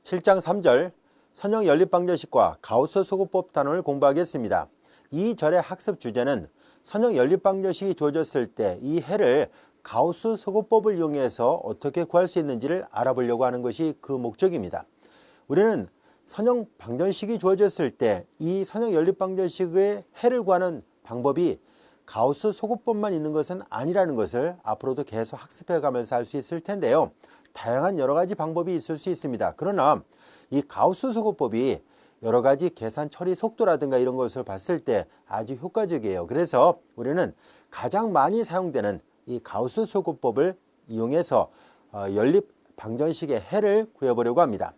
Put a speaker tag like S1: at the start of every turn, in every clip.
S1: 7장 3절 선형 연립방정식과 가우스 소급법 단원을 공부하겠습니다. 이 절의 학습 주제는 선형 연립방정식이 주어졌을 때 이 해를 가우스 소급법을 이용해서 어떻게 구할 수 있는지를 알아보려고 하는 것이 그 목적입니다. 우리는 선형 방정식이 주어졌을 때 이 선형 연립방정식의 해를 구하는 방법이 가우스 소급법만 있는 것은 아니라는 것을 앞으로도 계속 학습해 가면서 알 수 있을 텐데요. 다양한 여러 가지 방법이 있을 수 있습니다. 그러나 이 가우스 소급법이 여러 가지 계산 처리 속도라든가 이런 것을 봤을 때 아주 효과적이에요. 그래서 우리는 가장 많이 사용되는 이 가우스 소급법을 이용해서 연립 방정식의 해를 구해보려고 합니다.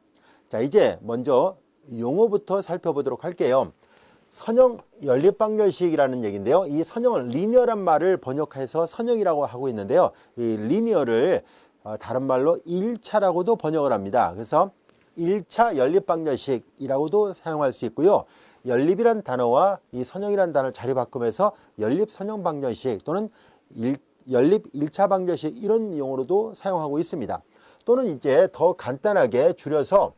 S1: 자, 이제 먼저 용어부터 살펴보도록 할게요. 선형 연립방정식이라는 얘기인데요. 이 선형은 리니어란 말을 번역해서 선형이라고 하고 있는데요. 이 리니어를 다른 말로 1차라고도 번역을 합니다. 그래서 1차 연립방정식이라고도 사용할 수 있고요. 연립이란 단어와 이 선형이란 단어를 자리 바꾸면서 연립선형방정식 또는 연립 1차 방정식 이런 용어로도 사용하고 있습니다. 또는 이제 더 간단하게 줄여서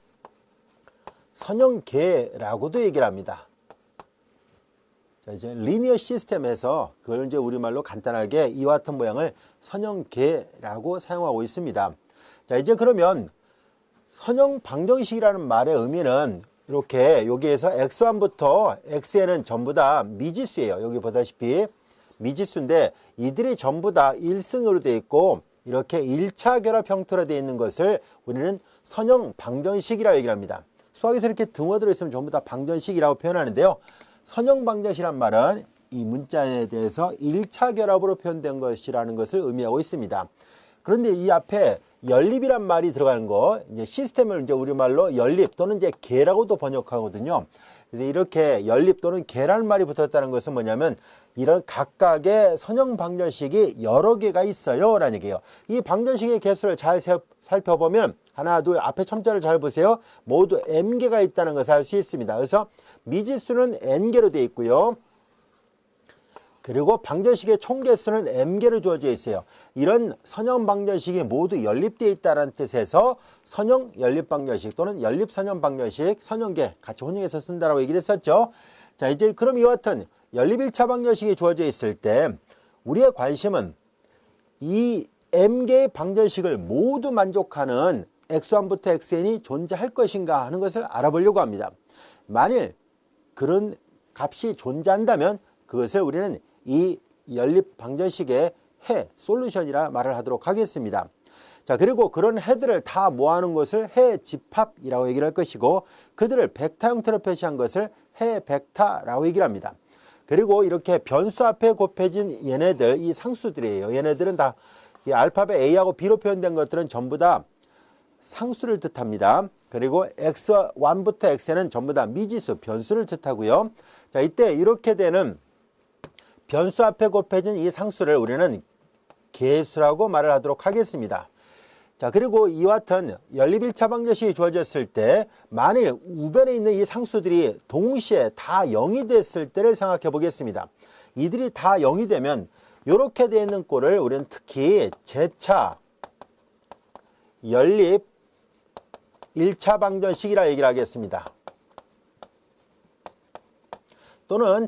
S1: 선형계라고도 얘기를 합니다. 자, 이제 리니어 시스템에서 그걸 이제 우리말로 간단하게 이와 같은 모양을 선형계라고 사용하고 있습니다. 자, 이제 그러면 선형 방정식이라는 말의 의미는 이렇게 여기에서 x1부터 xn은 전부 다 미지수예요. 여기 보다시피 미지수인데 이들이 전부 다 1승으로 되어 있고 이렇게 1차 결합 형태로 되어 있는 것을 우리는 선형 방정식이라고 얘기를 합니다. 수학에서 이렇게 등호 들어있으면 전부 다 방정식이라고 표현하는데요. 선형 방정식이란 말은 이 문자에 대해서 1차 결합으로 표현된 것이라는 것을 의미하고 있습니다. 그런데 이 앞에 연립이란 말이 들어가는 거, 이제 시스템을 이제 우리말로 연립 또는 이제 계라고도 번역하거든요. 그래서 이렇게 연립 또는 계라는 말이 붙었다는 것은 뭐냐면 이런 각각의 선형 방정식이 여러 개가 있어요 라는 얘기예요. 이 방정식의 개수를 잘 살펴보면 하나, 둘, 앞에 첨자를 잘 보세요. 모두 m개가 있다는 것을 알 수 있습니다. 그래서 미지수는 n개로 되어 있고요. 그리고 방정식의 총개수는 m개로 주어져 있어요. 이런 선형 방정식이 모두 연립되어 있다는 뜻에서 선형 연립방정식 또는 연립선형 방정식, 선형계 같이 혼용해서 쓴다라고 얘기를 했었죠. 자, 이제 그럼 이와 같은 연립 1차 방정식이 주어져 있을 때 우리의 관심은 이 m개의 방정식을 모두 만족하는 x1부터 xn이 존재할 것인가 하는 것을 알아보려고 합니다. 만일 그런 값이 존재한다면 그것을 우리는 이 연립 방정식의 해, 솔루션이라 말을 하도록 하겠습니다. 자, 그리고 그런 해들을 다 모아놓은 것을 해 집합이라고 얘기를 할 것이고 그들을 벡터 형태로 표시한 것을 해 벡터라고 얘기를 합니다. 그리고 이렇게 변수 앞에 곱해진 얘네들, 이 상수들이에요. 얘네들은 다 이 알파벳 A하고 B로 표현된 것들은 전부 다 상수를 뜻합니다. 그리고 x1부터 xn은 전부 다 미지수, 변수를 뜻하고요. 자, 이때 이렇게 되는 변수 앞에 곱해진 이 상수를 우리는 계수라고 말을 하도록 하겠습니다. 자, 그리고 이와 같은 연립 1차 방정식이 주어졌을 때 만일 우변에 있는 이 상수들이 동시에 다 0이 됐을 때를 생각해 보겠습니다. 이들이 다 0이 되면 이렇게 되어 있는 꼴을 우리는 특히 제차 연립 1차 방정식이라 얘기를 하겠습니다. 또는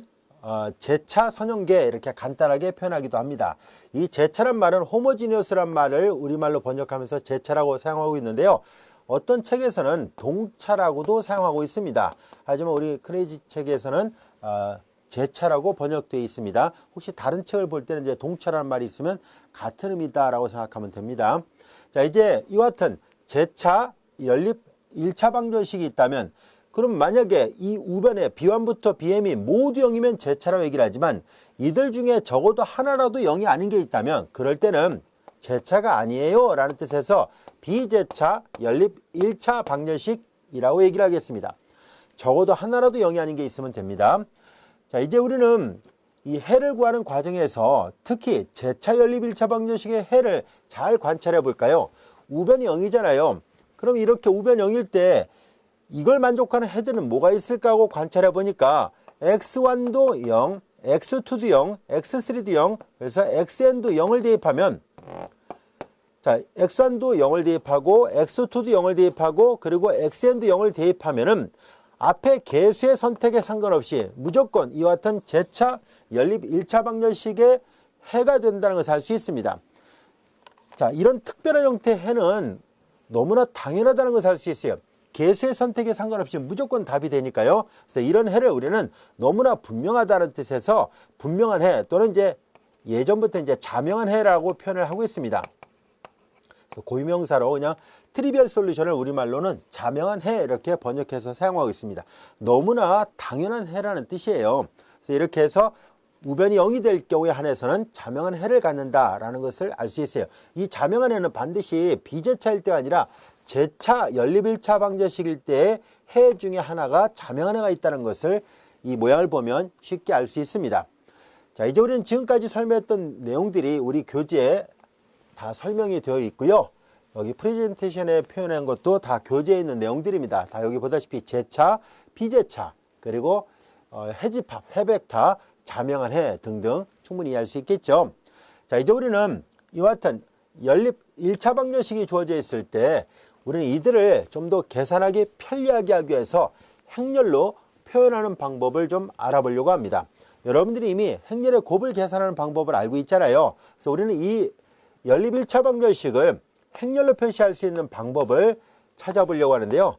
S1: 제차 선형계 이렇게 간단하게 표현하기도 합니다. 이 제차란 말은 호모지니어스란 말을 우리말로 번역하면서 제차라고 사용하고 있는데요. 어떤 책에서는 동차라고도 사용하고 있습니다. 하지만 우리 크레이지 책에서는 제차라고 번역되어 있습니다. 혹시 다른 책을 볼 때는 이제 동차라는 말이 있으면 같은 의미다라고 생각하면 됩니다. 자, 이제 이와 같은 제차 연립 1차 방정식이 있다면 그럼 만약에 이 우변에 B1부터 BM이 모두 0이면 제차라고 얘기를 하지만 이들 중에 적어도 하나라도 0이 아닌 게 있다면 그럴 때는 제차가 아니에요 라는 뜻에서 비제차 연립 1차 방정식이라고 얘기를 하겠습니다. 적어도 하나라도 0이 아닌 게 있으면 됩니다. 자, 이제 우리는 이 해를 구하는 과정에서 특히 제차 연립 1차 방정식의 해를 잘 관찰해 볼까요? 우변이 0이잖아요. 그럼 이렇게 우변 0일 때 이걸 만족하는 해들은 뭐가 있을까 하고 관찰해 보니까 x1도 0, x2도 0, x3도 0, 그래서 xn도 0을 대입하면 자, x1도 0을 대입하고 x2도 0을 대입하고 그리고 xn도 0을 대입하면은 앞에 개수의 선택에 상관없이 무조건 이와 같은 제차 연립 1차 방정식의 해가 된다는 것을 알 수 있습니다. 자, 이런 특별한 형태의 해는 너무나 당연하다는 것을 알 수 있어요. 개수의 선택에 상관없이 무조건 답이 되니까요. 그래서 이런 해를 우리는 너무나 분명하다는 뜻에서 분명한 해 또는 이제 예전부터 이제 자명한 해라고 표현을 하고 있습니다. 그래서 고유명사로 그냥 트리비얼 솔루션을 우리말로는 자명한 해 이렇게 번역해서 사용하고 있습니다. 너무나 당연한 해라는 뜻이에요. 그래서 이렇게 해서 우변이 0이 될 경우에 한해서는 자명한 해를 갖는다라는 것을 알 수 있어요. 이 자명한 해는 반드시 비제차일 때가 아니라 제차 연립 1차 방정식일 때의 해 중에 하나가 자명한 해가 있다는 것을 이 모양을 보면 쉽게 알 수 있습니다. 자, 이제 우리는 지금까지 설명했던 내용들이 우리 교재에 다 설명이 되어 있고요. 여기 프레젠테이션에 표현한 것도 다 교재에 있는 내용들입니다. 다 여기 보다시피 제차, 비제차, 그리고 해집합, 해벡터, 자명한 해 등등 충분히 이해할 수 있겠죠. 자, 이제 우리는 이와 같은 연립 1차 방정식이 주어져 있을 때 우리는 이들을 좀 더 계산하기 편리하게 하기 위해서 행렬로 표현하는 방법을 좀 알아보려고 합니다. 여러분들이 이미 행렬의 곱을 계산하는 방법을 알고 있잖아요. 그래서 우리는 이 연립 1차 방정식을 행렬로 표시할 수 있는 방법을 찾아보려고 하는데요.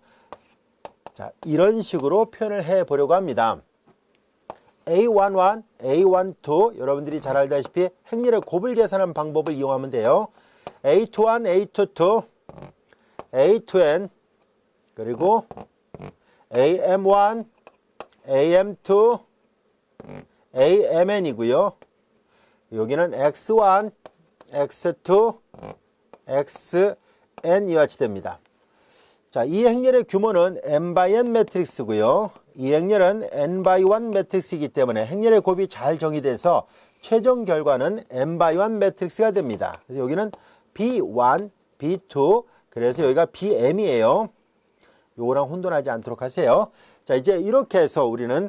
S1: 자, 이런 식으로 표현을 해 보려고 합니다. A11, A12 여러분들이 잘 알다시피 행렬의 곱을 계산하는 방법을 이용하면 돼요. A21, A22, A2n 그리고 AM1, AM2, AMn이고요. 여기는 X1, X2, XN 이와 같이 됩니다. 자, 이 행렬의 규모는 n by n 매트릭스고요. 이 행렬은 n by 1 매트릭스이기 때문에 행렬의 곱이 잘 정의돼서 최종 결과는 n by 1 매트릭스가 됩니다. 그래서 여기는 B1, B2, 그래서 여기가 BM이에요. 요거랑 혼돈하지 않도록 하세요. 자, 이제 이렇게 해서 우리는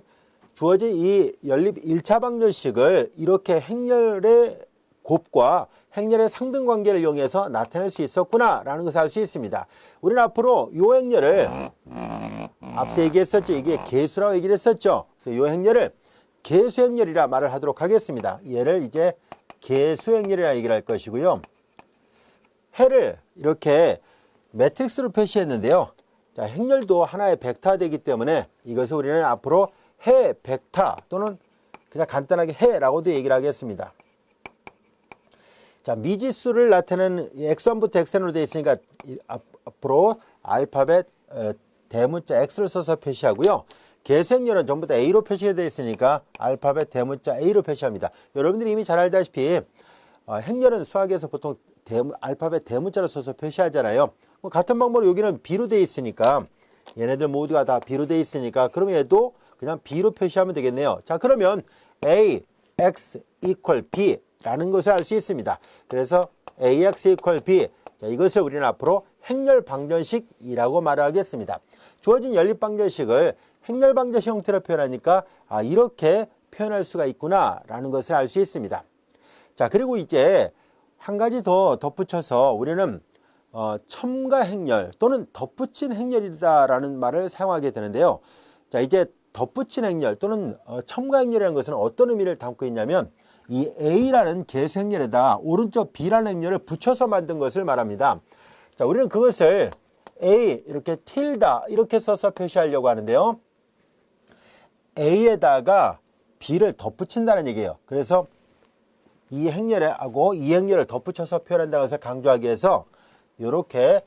S1: 주어진 이 연립 1차 방정식을 이렇게 행렬의 곱과 행렬의 상등관계를 이용해서 나타낼 수 있었구나 라는 것을 알 수 있습니다. 우리는 앞으로 이 행렬을 앞서 얘기했었죠. 이게 개수라고 얘기를 했었죠. 그래서 이 행렬을 개수행렬이라 말을 하도록 하겠습니다. 얘를 이제 개수행렬이라 얘기를 할 것이고요. 해를 이렇게 매트릭스로 표시했는데요. 자, 행렬도 하나의 벡터가 되기 때문에 이것을 우리는 앞으로 해 벡터 또는 그냥 간단하게 해라고도 얘기를 하겠습니다. 자, 미지수를 나타내는 x1부터 xn으로 되어 있으니까 앞으로 알파벳 대문자 x를 써서 표시하고요. 개수행렬은 전부 다 a로 표시가 되어 있으니까 알파벳 대문자 a로 표시합니다. 여러분들이 이미 잘 알다시피 행렬은 수학에서 보통 알파벳 대문자로 써서 표시하잖아요. 같은 방법으로 여기는 b로 되어 있으니까 얘네들 모두가 다 b로 되어 있으니까 그럼 얘도 그냥 b로 표시하면 되겠네요. 자, 그러면 a, x equal b 라는 것을 알 수 있습니다. 그래서 ax equal b, 자, 이것을 우리는 앞으로 행렬 방정식이라고 말하겠습니다. 주어진 연립 방정식을 행렬 방정식 형태로 표현하니까 이렇게 표현할 수가 있구나 라는 것을 알 수 있습니다. 자, 그리고 이제 한 가지 더 덧붙여서 우리는 첨가 행렬 또는 덧붙인 행렬이다라는 말을 사용하게 되는데요. 자, 이제 덧붙인 행렬 또는 첨가 행렬이라는 것은 어떤 의미를 담고 있냐면 이 A라는 개수 행렬에다 오른쪽 B라는 행렬을 붙여서 만든 것을 말합니다. 자, 우리는 그것을 A 이렇게 틸다 이렇게 써서 표시하려고 하는데요. A에다가 B를 덧붙인다는 얘기예요. 그래서 이 행렬하고 이 행렬을 덧붙여서 표현한다는 것을 강조하기 위해서 이렇게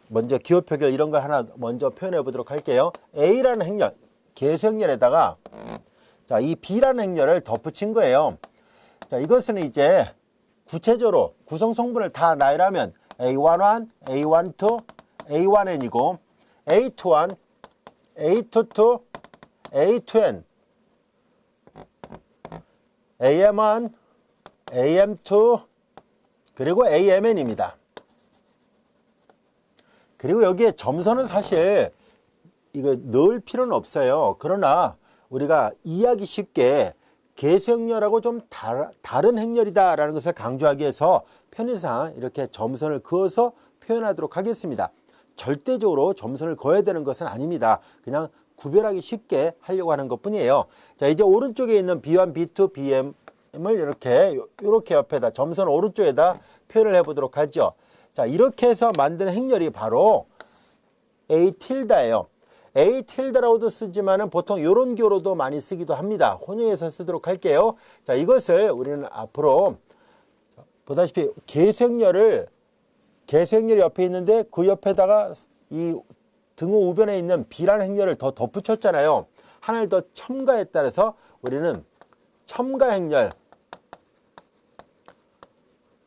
S1: 먼저 기호 표결 이런 걸 하나 먼저 표현해 보도록 할게요. A라는 행렬, 개수 행렬에다가 자, 이 B라는 행렬을 덧붙인 거예요. 자, 이것은 이제 구체적으로 구성 성분을 다 나열하면 A11, A12, A1n이고 A21, A22, A2n, AM1, AM2, 그리고 AMn입니다. 그리고 여기에 점선은 사실 이거 넣을 필요는 없어요. 그러나 우리가 이해하기 쉽게 개수 행렬하고 좀 다른 행렬이다라는 것을 강조하기 위해서 편의상 이렇게 점선을 그어서 표현하도록 하겠습니다. 절대적으로 점선을 그어야 되는 것은 아닙니다. 그냥 구별하기 쉽게 하려고 하는 것 뿐이에요. 자, 이제 오른쪽에 있는 B1, B2, BM을 이렇게 옆에다 점선 오른쪽에다 표현을 해 보도록 하죠. 자, 이렇게 해서 만든 행렬이 바로 A 틸다예요. A 틸다라고도 쓰지만은 보통 이런 교로도 많이 쓰기도 합니다. 혼용해서 쓰도록 할게요. 자, 이것을 우리는 앞으로 보다시피 계수행렬이 옆에 있는데 그 옆에다가 이 등호 우변에 있는 B라는 행렬을 더 덧붙였잖아요. 하나를 더 첨가에 따라서 우리는 첨가행렬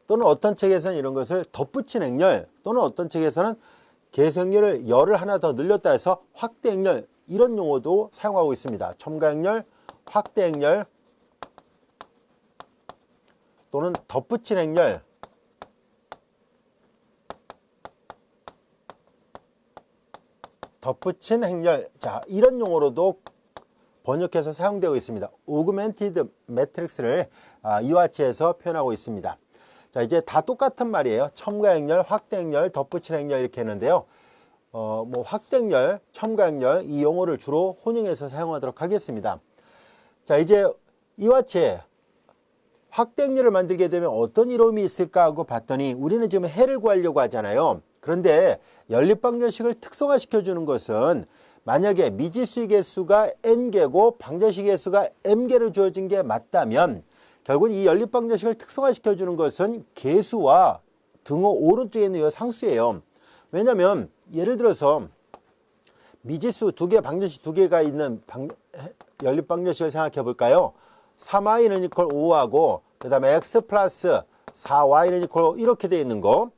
S1: 또는 어떤 책에서는 이런 것을 덧붙인 행렬 또는 어떤 책에서는 계수행렬을 열을 하나 더 늘렸다 해서 확대행렬 이런 용어도 사용하고 있습니다. 첨가행렬, 확대행렬 또는 덧붙인 행렬 자, 이런 용어로도 번역해서 사용되고 있습니다. Augmented Matrix를 이와 같이 해서 표현하고 있습니다. 자, 이제 다 똑같은 말이에요. 첨가행렬, 확대행렬, 덧붙인 행렬 이렇게 했는데요. 확대행렬, 첨가행렬 이 용어를 주로 혼용해서 사용하도록 하겠습니다. 자, 이제 이와 같이 확대행렬을 만들게 되면 어떤 이로움이 있을까 하고 봤더니 우리는 지금 해를 구하려고 하잖아요. 그런데 연립방정식을 특성화시켜주는 것은 만약에 미지수의 개수가 n개고 방정식의 개수가 m개로 주어진 게 맞다면 결국 이 연립방정식을 특성화시켜주는 것은 개수와 등호 오른쪽에 있는 이 상수예요. 왜냐하면 예를 들어서 미지수 2개, 방정식 2개가 있는 연립방정식을 생각해 볼까요? 3y는 이퀄 5하고 그 다음에 x 플러스 4y는 이퀄 이렇게 되어 있는 거.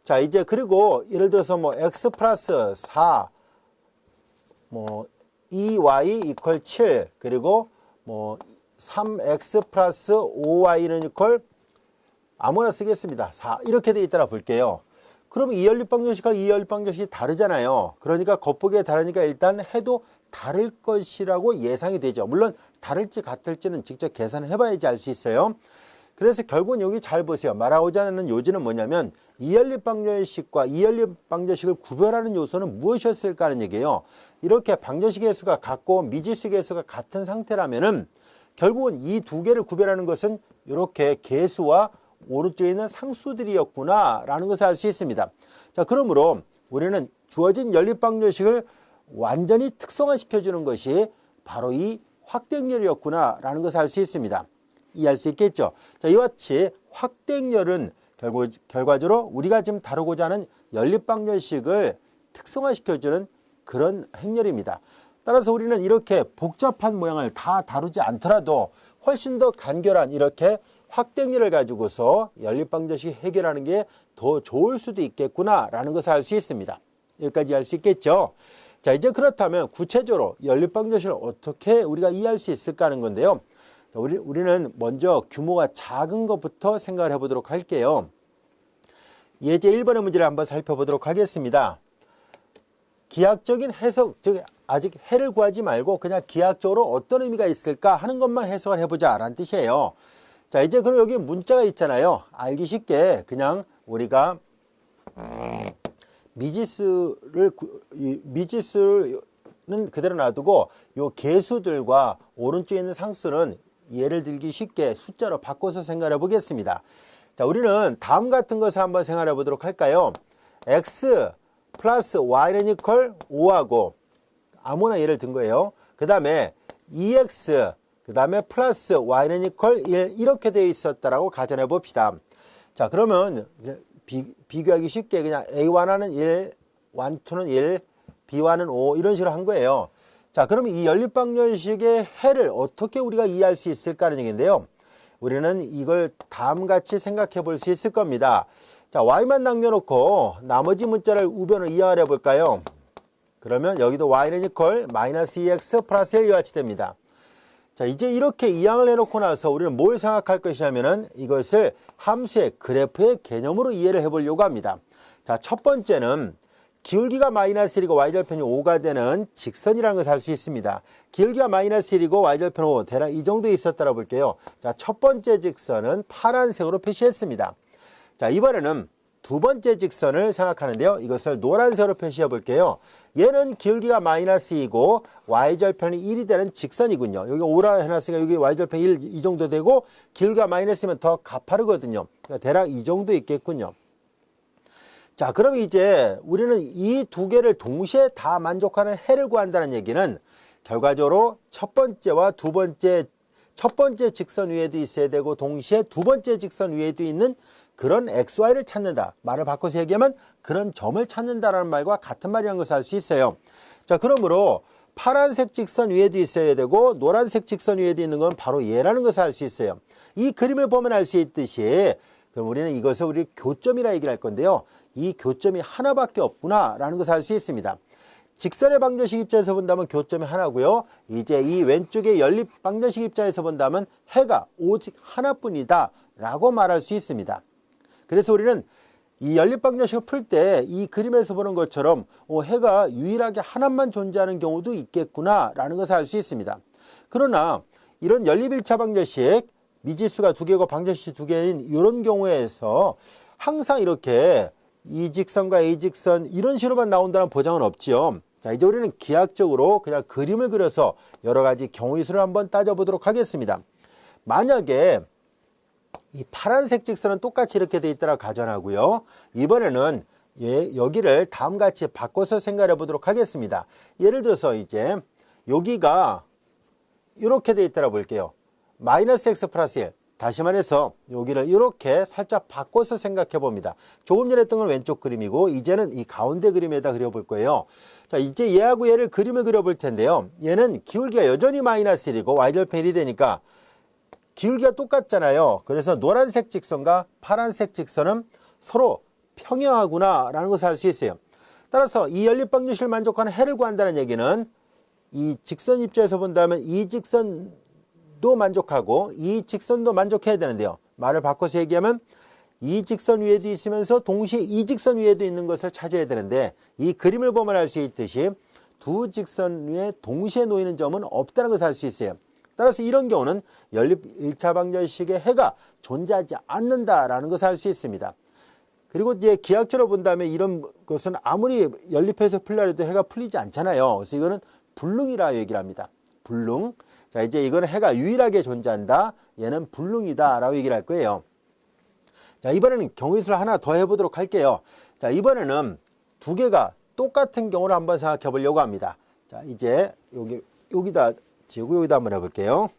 S1: 자, 이제 그리고 예를 들어서 x 플러스 4 2y 이퀄 7 그리고 3x 플러스 5y는 이퀄 아무나 쓰겠습니다. 4 이렇게 되어 있다라 볼게요. 그럼 이 연립방정식과 이 연립방정식이 다르잖아요. 그러니까 겉보기에 다르니까 일단 해도 다를 것이라고 예상이 되죠. 물론 다를지 같을지는 직접 계산을 해봐야지 알 수 있어요. 그래서 결국은 여기 잘 보세요. 말하고자 하는 요지는 뭐냐면 이 연립방정식과 이 연립방정식을 구별하는 요소는 무엇이었을까 하는 얘기예요. 이렇게 방정식 개수가 같고 미지수 개수가 같은 상태라면은 결국은 이 두 개를 구별하는 것은 이렇게 개수와 오른쪽에 있는 상수들이었구나 라는 것을 알 수 있습니다. 자, 그러므로 우리는 주어진 연립방정식을 완전히 특성화시켜주는 것이 바로 이 확대행렬이었구나 라는 것을 알 수 있습니다. 이해할 수 있겠죠? 자, 이와 같이 확대행렬은 결과적으로 우리가 지금 다루고자 하는 연립방정식을 특성화시켜주는 그런 행렬입니다. 따라서 우리는 이렇게 복잡한 모양을 다 다루지 않더라도 훨씬 더 간결한 이렇게 확대행렬을 가지고서 연립방정식 해결하는 게 더 좋을 수도 있겠구나 라는 것을 알 수 있습니다. 여기까지 알 수 있겠죠? 자, 이제 그렇다면 구체적으로 연립방정식을 어떻게 우리가 이해할 수 있을까 하는 건데요. 우리는 먼저 규모가 작은 것부터 생각을 해보도록 할게요. 예제 1번의 문제를 한번 살펴보도록 하겠습니다. 기하학적인 해석, 즉 아직 해를 구하지 말고 그냥 기하학적으로 어떤 의미가 있을까 하는 것만 해석을 해보자 라는 뜻이에요. 자, 이제 그럼 여기 문자가 있잖아요. 알기 쉽게 그냥 우리가 미지수는 그대로 놔두고 요 개수들과 오른쪽에 있는 상수는 예를 들기 쉽게 숫자로 바꿔서 생각해 보겠습니다. 자, 우리는 다음 같은 것을 한번 생각해 보도록 할까요? x 플러스 y는 이퀄 5하고 아무나 예를 든 거예요. 그 다음에 2x 그 다음에 플러스 y는 이퀄 1 이렇게 되어 있었다라고 가정해 봅시다. 자, 그러면 비교하기 쉽게 그냥 A1은 1, 1,2는 1, B1은 5 이런 식으로 한 거예요. 자, 그러면 이 연립방정식의 해를 어떻게 우리가 이해할 수 있을까 하는 얘기인데요. 우리는 이걸 다음같이 생각해 볼 수 있을 겁니다. 자, y만 남겨놓고 나머지 문자를 우변을 이항을 해볼까요? 그러면 여기도 y는 이퀄 마이너스 2x 플러스 1 이와 같이 됩니다. 자, 이제 이렇게 이항을 해놓고 나서 우리는 뭘 생각할 것이냐면은 이것을 함수의 그래프의 개념으로 이해를 해보려고 합니다. 자, 첫 번째는 기울기가 마이너스 1이고 y절편이 5가 되는 직선이라는 것을 알 수 있습니다. 기울기가 마이너스 1이고 y절편 5 대략 이 정도 있었다고 볼게요. 자, 첫 번째 직선은 파란색으로 표시했습니다. 자, 이번에는 두 번째 직선을 생각하는데요. 이것을 노란색으로 표시해 볼게요. 얘는 기울기가 -2고 y절편이 1이 되는 직선이군요. 여기 5라 해놨으니까 여기 y절편 1 이 정도 되고 기울기가 -면 더 가파르거든요. 그러니까 대략 이 정도 있겠군요. 자, 그럼 이제 우리는 이 두 개를 동시에 다 만족하는 해를 구한다는 얘기는 결과적으로 첫 번째와 두 번째, 첫 번째 직선 위에도 있어야 되고 동시에 두 번째 직선 위에도 있는 그런 XY를 찾는다. 말을 바꿔서 얘기하면 그런 점을 찾는다라는 말과 같은 말이라는 것을 알 수 있어요. 자, 그러므로 파란색 직선 위에도 있어야 되고 노란색 직선 위에도 있는 건 바로 얘라는 것을 알 수 있어요. 이 그림을 보면 알 수 있듯이 그럼 우리는 이것을 우리 교점이라 얘기를 할 건데요. 이 교점이 하나밖에 없구나 라는 것을 알 수 있습니다. 직선의 방정식 입장에서 본다면 교점이 하나고요. 이제 이 왼쪽의 연립 방정식 입장에서 본다면 해가 오직 하나뿐이다 라고 말할 수 있습니다. 그래서 우리는 이 연립방정식을 풀 때 이 그림에서 보는 것처럼 해가 유일하게 하나만 존재하는 경우도 있겠구나 라는 것을 알 수 있습니다. 그러나 이런 연립 1차 방정식, 미지수가 두 개고 방정식이 두 개인 이런 경우에서 항상 이렇게 이 직선과 이 직선 이런 식으로만 나온다는 보장은 없지요. 자, 이제 우리는 기하학적으로 그냥 그림을 그려서 여러 가지 경우의 수를 한번 따져보도록 하겠습니다. 만약에 이 파란색 직선은 똑같이 이렇게 돼 있다고 가정하고요. 이번에는 여기를 다음같이 바꿔서 생각해 보도록 하겠습니다. 예를 들어서 이제 여기가 이렇게 돼 있다고 볼게요. -x 플러스 1. 다시 말해서 여기를 이렇게 살짝 바꿔서 생각해 봅니다. 조금 전에 했던 건 왼쪽 그림이고 이제는 이 가운데 그림에다 그려볼 거예요. 자, 이제 얘하고 얘를 그림을 그려볼 텐데요. 얘는 기울기가 여전히 -1이고 y절편 1이 되니까 기울기가 똑같잖아요. 그래서 노란색 직선과 파란색 직선은 서로 평행하구나 라는 것을 알 수 있어요. 따라서 이 연립방정식을 만족하는 해를 구한다는 얘기는 이 직선 입장에서 본다면 이 직선도 만족하고 이 직선도 만족해야 되는데요. 말을 바꿔서 얘기하면 이 직선 위에도 있으면서 동시에 이 직선 위에도 있는 것을 찾아야 되는데 이 그림을 보면 알 수 있듯이 두 직선 위에 동시에 놓이는 점은 없다는 것을 알 수 있어요. 따라서 이런 경우는 연립 1차 방정식의 해가 존재하지 않는다라는 것을 알 수 있습니다. 그리고 이제 기하학적으로 본다면 이런 것은 아무리 연립해서 풀려 해도 해가 풀리지 않잖아요. 그래서 이거는 불능이라 얘기를 합니다. 불능. 자, 이제 이거는 해가 유일하게 존재한다. 얘는 불능이다라고 얘기를 할 거예요. 자, 이번에는 경우의 수를 하나 더 해보도록 할게요. 자, 이번에는 두 개가 똑같은 경우를 한번 생각해 보려고 합니다. 자, 이제 여기다 지우고 여기다 한번 해볼게요.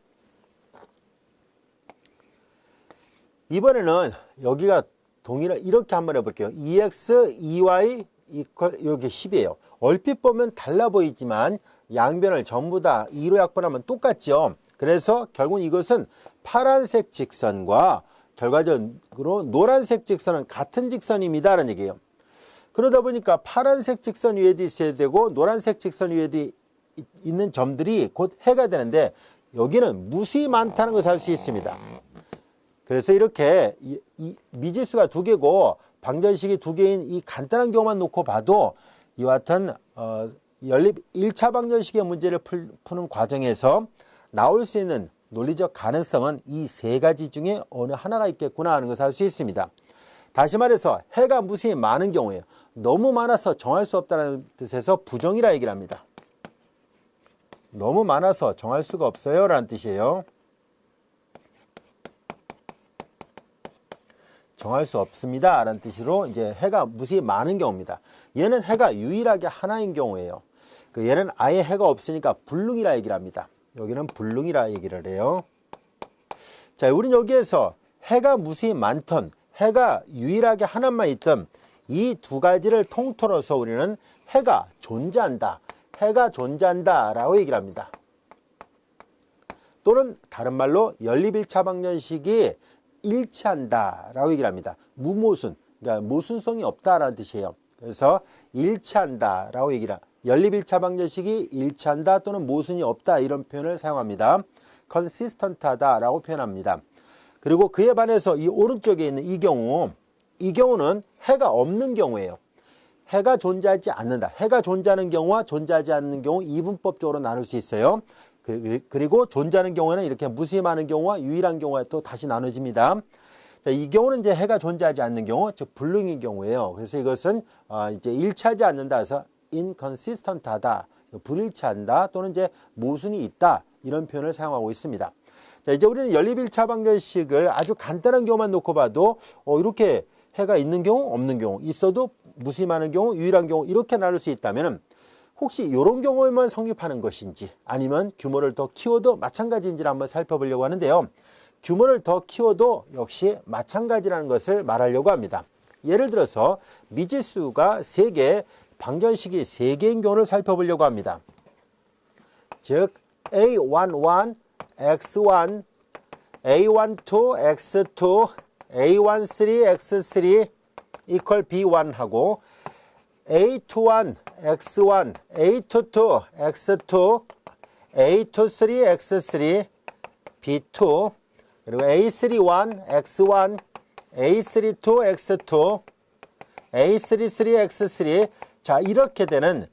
S1: 이번에는 여기가 동일한 이렇게 한번 해볼게요. 2x, 2y 이렇게 10이에요. 얼핏 보면 달라 보이지만 양변을 전부 다 2로 약분하면 똑같죠. 그래서 결국 이것은 파란색 직선과 결과적으로 노란색 직선은 같은 직선입니다 라는 얘기예요. 그러다 보니까 파란색 직선 위에도 있어야 되고 노란색 직선 위에도 있는 점들이 곧 해가 되는데 여기는 무수히 많다는 것을 알 수 있습니다. 그래서 이렇게 이 미지수가 두 개고 방정식이 두 개인 이 간단한 경우만 놓고 봐도 이와 같은 연립 1차 방정식의 문제를 푸는 과정에서 나올 수 있는 논리적 가능성은 이 세 가지 중에 어느 하나가 있겠구나 하는 것을 알 수 있습니다. 다시 말해서 해가 무수히 많은 경우에요. 너무 많아서 정할 수 없다는 뜻에서 부정이라 얘기를 합니다. 너무 많아서 정할 수가 없어요 라는 뜻이에요. 정할 수 없습니다 라는 뜻으로 이제 해가 무수히 많은 경우입니다. 얘는 해가 유일하게 하나인 경우예요. 얘는 아예 해가 없으니까 불능이라 얘기를 합니다. 여기는 불능이라 얘기를 해요. 자, 우리는 여기에서 해가 무수히 많던 해가 유일하게 하나만 있던 이 두 가지를 통틀어서 우리는 해가 존재한다. 해가 존재한다 라고 얘기를 합니다. 또는 다른 말로 연립 1차 방정식이 일치한다 라고 얘기를 합니다. 무모순, 그러니까 모순성이 없다라는 뜻이에요. 그래서 일치한다 라고 얘기를 합니다. 연립 1차 방정식이 일치한다 또는 모순이 없다 이런 표현을 사용합니다. consistent하다 라고 표현합니다. 그리고 그에 반해서 이 오른쪽에 있는 이 경우는 해가 없는 경우예요. 해가 존재하지 않는다. 해가 존재하는 경우와 존재하지 않는 경우 이분법적으로 나눌 수 있어요. 그리고 존재하는 경우에는 이렇게 무수히 많은 경우와 유일한 경우가 또 다시 나눠집니다. 자, 이 경우는 이제 해가 존재하지 않는 경우, 즉 불능인 경우예요. 그래서 이것은 이제 일치하지 않는다 해서 inconsistent하다, 불일치한다 또는 이제 모순이 있다 이런 표현을 사용하고 있습니다. 자, 이제 우리는 연립일차 방정식을 아주 간단한 경우만 놓고 봐도 이렇게 해가 있는 경우, 없는 경우, 있어도 무수히 많은 경우, 유일한 경우 이렇게 나눌 수 있다면 혹시 이런 경우에만 성립하는 것인지 아니면 규모를 더 키워도 마찬가지인지를 한번 살펴보려고 하는데요. 규모를 더 키워도 역시 마찬가지라는 것을 말하려고 합니다. 예를 들어서 미지수가 3개, 방정식이 3개인 경우를 살펴보려고 합니다. 즉 A11, X1, A12, X2, A13, X3 equal B1 하고 A21, X1, A22, X2, A23, X3 B2 그리고 A31, X1, A32, X2, A33, X3 자 이렇게 되는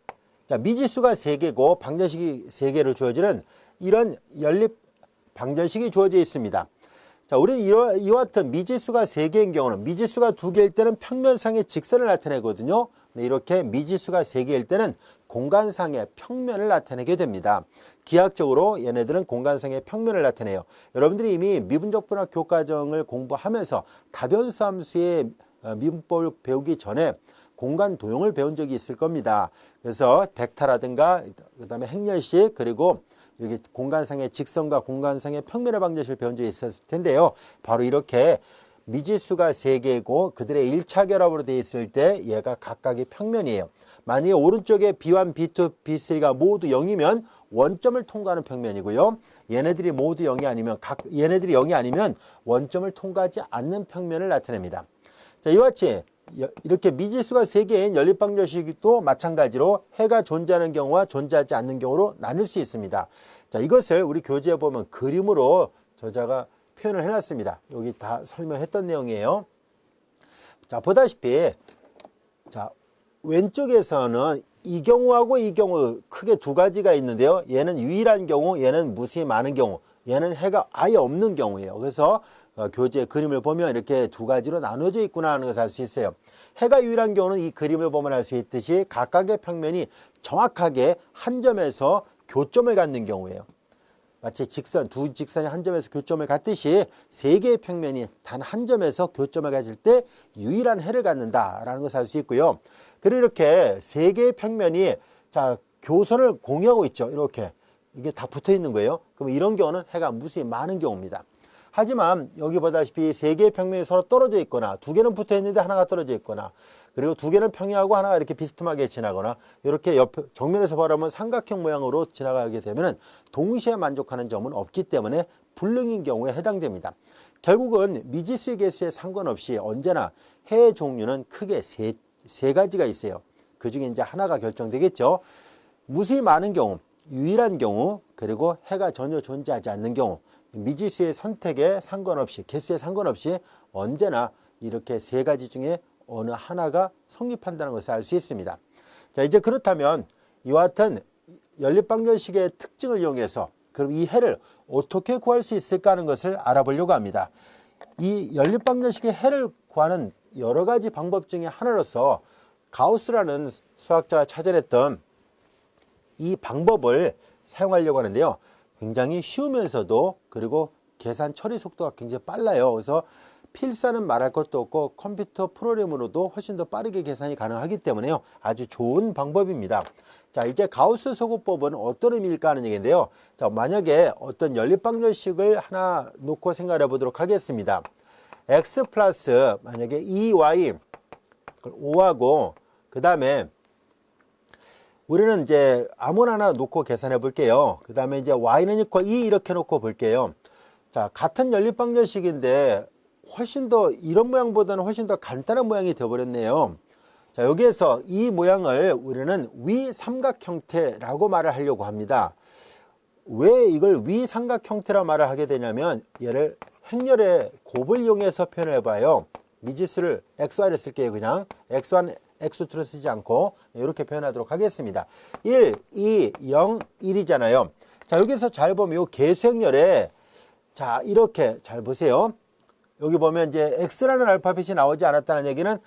S1: 자, 미지수가 3개고 방정식이 3개로 주어지는 이런 연립 방정식이 주어져 있습니다. 자, 우리는 이와 같은 미지수가 3개인 경우는 미지수가 2개일 때는 평면상의 직선을 나타내거든요. 네, 이렇게 미지수가 3개일 때는 공간상의 평면을 나타내게 됩니다. 기하학적으로 얘네들은 공간상의 평면을 나타내요. 여러분들이 이미 미분적 분학 교과정을 공부하면서 다변수 함수의 미분법을 배우기 전에 공간 도형을 배운 적이 있을 겁니다. 그래서 벡터라든가 그다음에 행렬식 그리고 이렇게 공간상의 직선과 공간상의 평면의 방정식을 배운 적이 있었을 텐데요. 바로 이렇게 미지수가 3개고 그들의 1차 결합으로 되어 있을 때 얘가 각각의 평면이에요. 만약에 오른쪽에 B1, B2, B3가 모두 0이면 원점을 통과하는 평면이고요. 얘네들이 모두 0이 아니면 얘네들이 0이 아니면 원점을 통과하지 않는 평면을 나타냅니다. 자, 이와 같이 이렇게 미지수가 3개인 연립방정식도 마찬가지로 해가 존재하는 경우와 존재하지 않는 경우로 나눌 수 있습니다. 자, 이것을 우리 교재에 보면 그림으로 저자가 표현을 해놨습니다. 여기 다 설명했던 내용이에요. 자, 보다시피 자, 왼쪽에서는 이 경우하고 이 경우 크게 두 가지가 있는데요. 얘는 유일한 경우, 얘는 무수히 많은 경우, 얘는 해가 아예 없는 경우예요. 그래서 교재 그림을 보면 이렇게 두 가지로 나눠져 있구나 하는 것을 알 수 있어요. 해가 유일한 경우는 이 그림을 보면 알 수 있듯이 각각의 평면이 정확하게 한 점에서 교점을 갖는 경우예요. 마치 두 직선이 한 점에서 교점을 갖듯이 3개의 평면이 단 한 점에서 교점을 가질 때 유일한 해를 갖는다라는 것을 알 수 있고요. 그리고 이렇게 3개의 평면이 자 교선을 공유하고 있죠. 이렇게 이게 다 붙어 있는 거예요. 그럼 이런 경우는 해가 무수히 많은 경우입니다. 하지만 여기 보다시피 3개의 평면이 서로 떨어져 있거나 2개는 붙어 있는데 하나가 떨어져 있거나 그리고 2개는 평행하고 하나가 이렇게 비스듬하게 지나거나 이렇게 정면에서 바라보면 삼각형 모양으로 지나가게 되면 동시에 만족하는 점은 없기 때문에 불능인 경우에 해당됩니다. 결국은 미지수의 개수에 상관없이 언제나 해의 종류는 크게 세 가지가 있어요. 그 중에 이제 하나가 결정되겠죠. 무수히 많은 경우, 유일한 경우, 그리고 해가 전혀 존재하지 않는 경우 미지수의 선택에 상관없이 개수에 상관없이 언제나 이렇게 3가지 중에 어느 하나가 성립한다는 것을 알 수 있습니다. 자, 이제 그렇다면 이와 같은 연립방정식의 특징을 이용해서 그럼 이 해를 어떻게 구할 수 있을까 하는 것을 알아보려고 합니다. 이 연립방정식의 해를 구하는 여러 가지 방법 중에 하나로서 가우스라는 수학자가 찾아냈던 이 방법을 사용하려고 하는데요. 굉장히 쉬우면서도 그리고 계산 처리 속도가 굉장히 빨라요. 그래서 필사는 말할 것도 없고 컴퓨터 프로그램으로도 훨씬 더 빠르게 계산이 가능하기 때문에요. 아주 좋은 방법입니다. 자, 이제 가우스 소구법은 어떤 의미일까 하는 얘기인데요. 자, 만약에 어떤 연립방정식을 하나 놓고 생각해 보도록 하겠습니다. x 플러스 만약에 2y 5하고 그 다음에 우리는 이제 아무나 하나 놓고 계산해 볼게요. 그 다음에 이제 y는 equal 2 이렇게 놓고 볼게요. 자, 같은 연립방정식인데 훨씬 더 이런 모양보다는 훨씬 더 간단한 모양이 되어버렸네요. 자, 여기에서 이 모양을 우리는 위삼각 형태라고 말을 하려고 합니다. 왜 이걸 위삼각 형태라 말을 하게 되냐면 얘를 행렬의 곱을 이용해서 표현해 봐요. 미지수를 xy를 쓸게요. 그냥 x1, x2를 쓰지 않고 이렇게 표현하도록 하겠습니다. 1, 2, 0, 1이잖아요. 자, 여기서 잘 보면 이 개수 행렬에 자, 이렇게 잘 보세요. 여기 보면 이제 X라는 알파벳이 나오지 않았다는 얘기는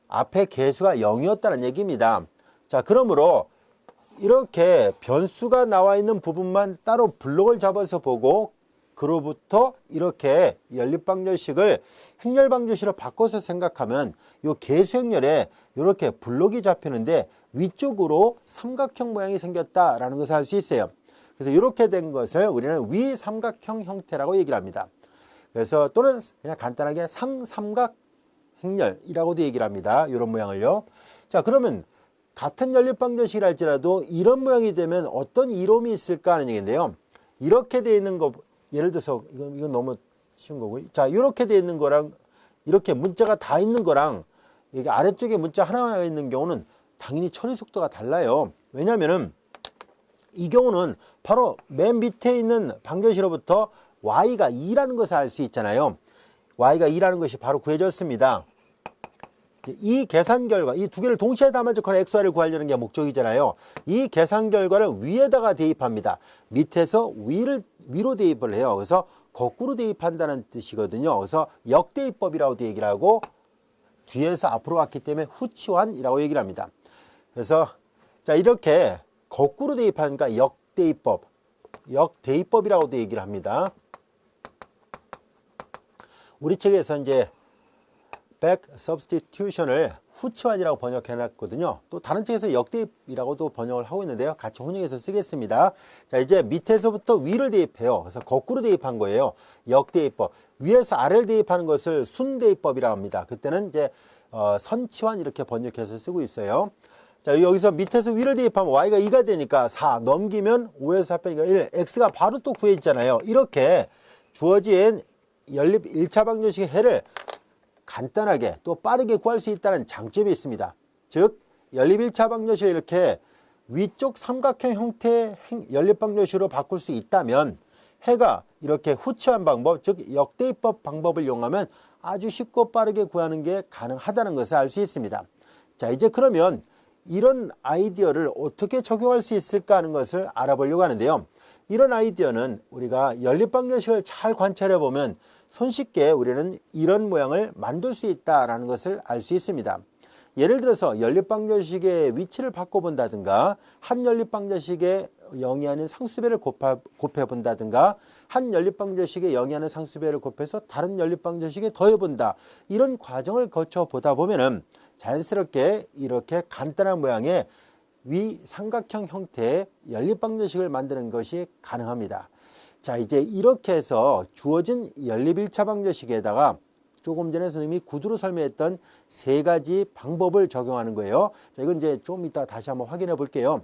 S1: 앞에 개수가 0이었다는 얘기입니다. 자, 그러므로 이렇게 변수가 나와 있는 부분만 따로 블록을 잡아서 보고 그로부터 이렇게 연립방정식을 행렬방정식으로 바꿔서 생각하면 이 개수 행렬에 이렇게 블록이 잡히는데 위쪽으로 삼각형 모양이 생겼다라는 것을 알 수 있어요. 그래서 이렇게 된 것을 우리는 위삼각형 형태라고 얘기를 합니다. 그래서 또는 그냥 간단하게 상삼각 행렬이라고도 얘기를 합니다. 이런 모양을요. 자, 그러면 같은 연립방정식이라 할지라도 이런 모양이 되면 어떤 이로움이 있을까 하는 얘기인데요. 이렇게 되어 있는 거, 예를 들어서 이건 너무 쉬운 거고요. 자, 이렇게 되어 있는 거랑 이렇게 문자가 다 있는 거랑 이게 아래쪽에 문자 하나가 있는 경우는 당연히 처리 속도가 달라요. 왜냐하면은 이 경우는 바로 맨 밑에 있는 방정식으로부터 y가 2라는 것을 알 수 있잖아요. y가 2라는 것이 바로 구해졌습니다. 이 계산 결과, 이 두 개를 동시에 담아주거나 xy를 구하려는 게 목적이잖아요. 이 계산 결과를 위에다가 대입합니다. 밑에서 위로 대입을 해요. 그래서 거꾸로 대입한다는 뜻이거든요. 그래서 역대입법이라고도 얘기를 하고 뒤에서 앞으로 갔기 때문에 후치환이라고 얘기를 합니다. 그래서 자, 이렇게 거꾸로 대입하니까 역대입법이라고도 얘기를 합니다. 우리 책에서 이제 back substitution을 후치환이라고 번역해 놨거든요. 또 다른 책에서 역대입이라고도 번역을 하고 있는데요. 같이 혼용해서 쓰겠습니다. 자, 이제 밑에서부터 위를 대입해요. 그래서 거꾸로 대입한 거예요. 역대입법. 위에서 아래를 대입하는 것을 순대입법이라고 합니다. 그때는 이제 선치환 이렇게 번역해서 쓰고 있어요. 자, 여기서 밑에서 위를 대입하면 y가 2가 되니까 4 넘기면 5에서 4 빼니까 1, x가 바로 또 구해지잖아요. 이렇게 주어진 연립 1차 방정식의 해를 간단하게 또 빠르게 구할 수 있다는 장점이 있습니다. 즉 연립 1차 방정식을 이렇게 위쪽 삼각형 형태의 연립 방정식으로 바꿀 수 있다면 해가 이렇게 후치환 방법, 즉 역대입법 방법을 이용하면 아주 쉽고 빠르게 구하는 게 가능하다는 것을 알 수 있습니다. 자, 이제 그러면 이런 아이디어를 어떻게 적용할 수 있을까 하는 것을 알아보려고 하는데요. 이런 아이디어는 우리가 연립방정식을 잘 관찰해 보면 손쉽게 우리는 이런 모양을 만들 수 있다는 것을 알 수 있습니다. 예를 들어서 연립방정식의 위치를 바꿔본다든가 한 연립방정식에 영위하는 상수배를 곱해본다든가 한 연립방정식에 영위하는 상수배를 곱해서 다른 연립방정식에 더해본다. 이런 과정을 거쳐보다 보면은 자연스럽게 이렇게 간단한 모양의 위삼각형 형태의 연립방정식을 만드는 것이 가능합니다. 자, 이제 이렇게 해서 주어진 연립 1차 방정식에다가 조금 전에 선생님이 구두로 설명했던 세 가지 방법을 적용하는 거예요. 자, 이건 이제 좀 이따 다시 한번 확인해 볼게요.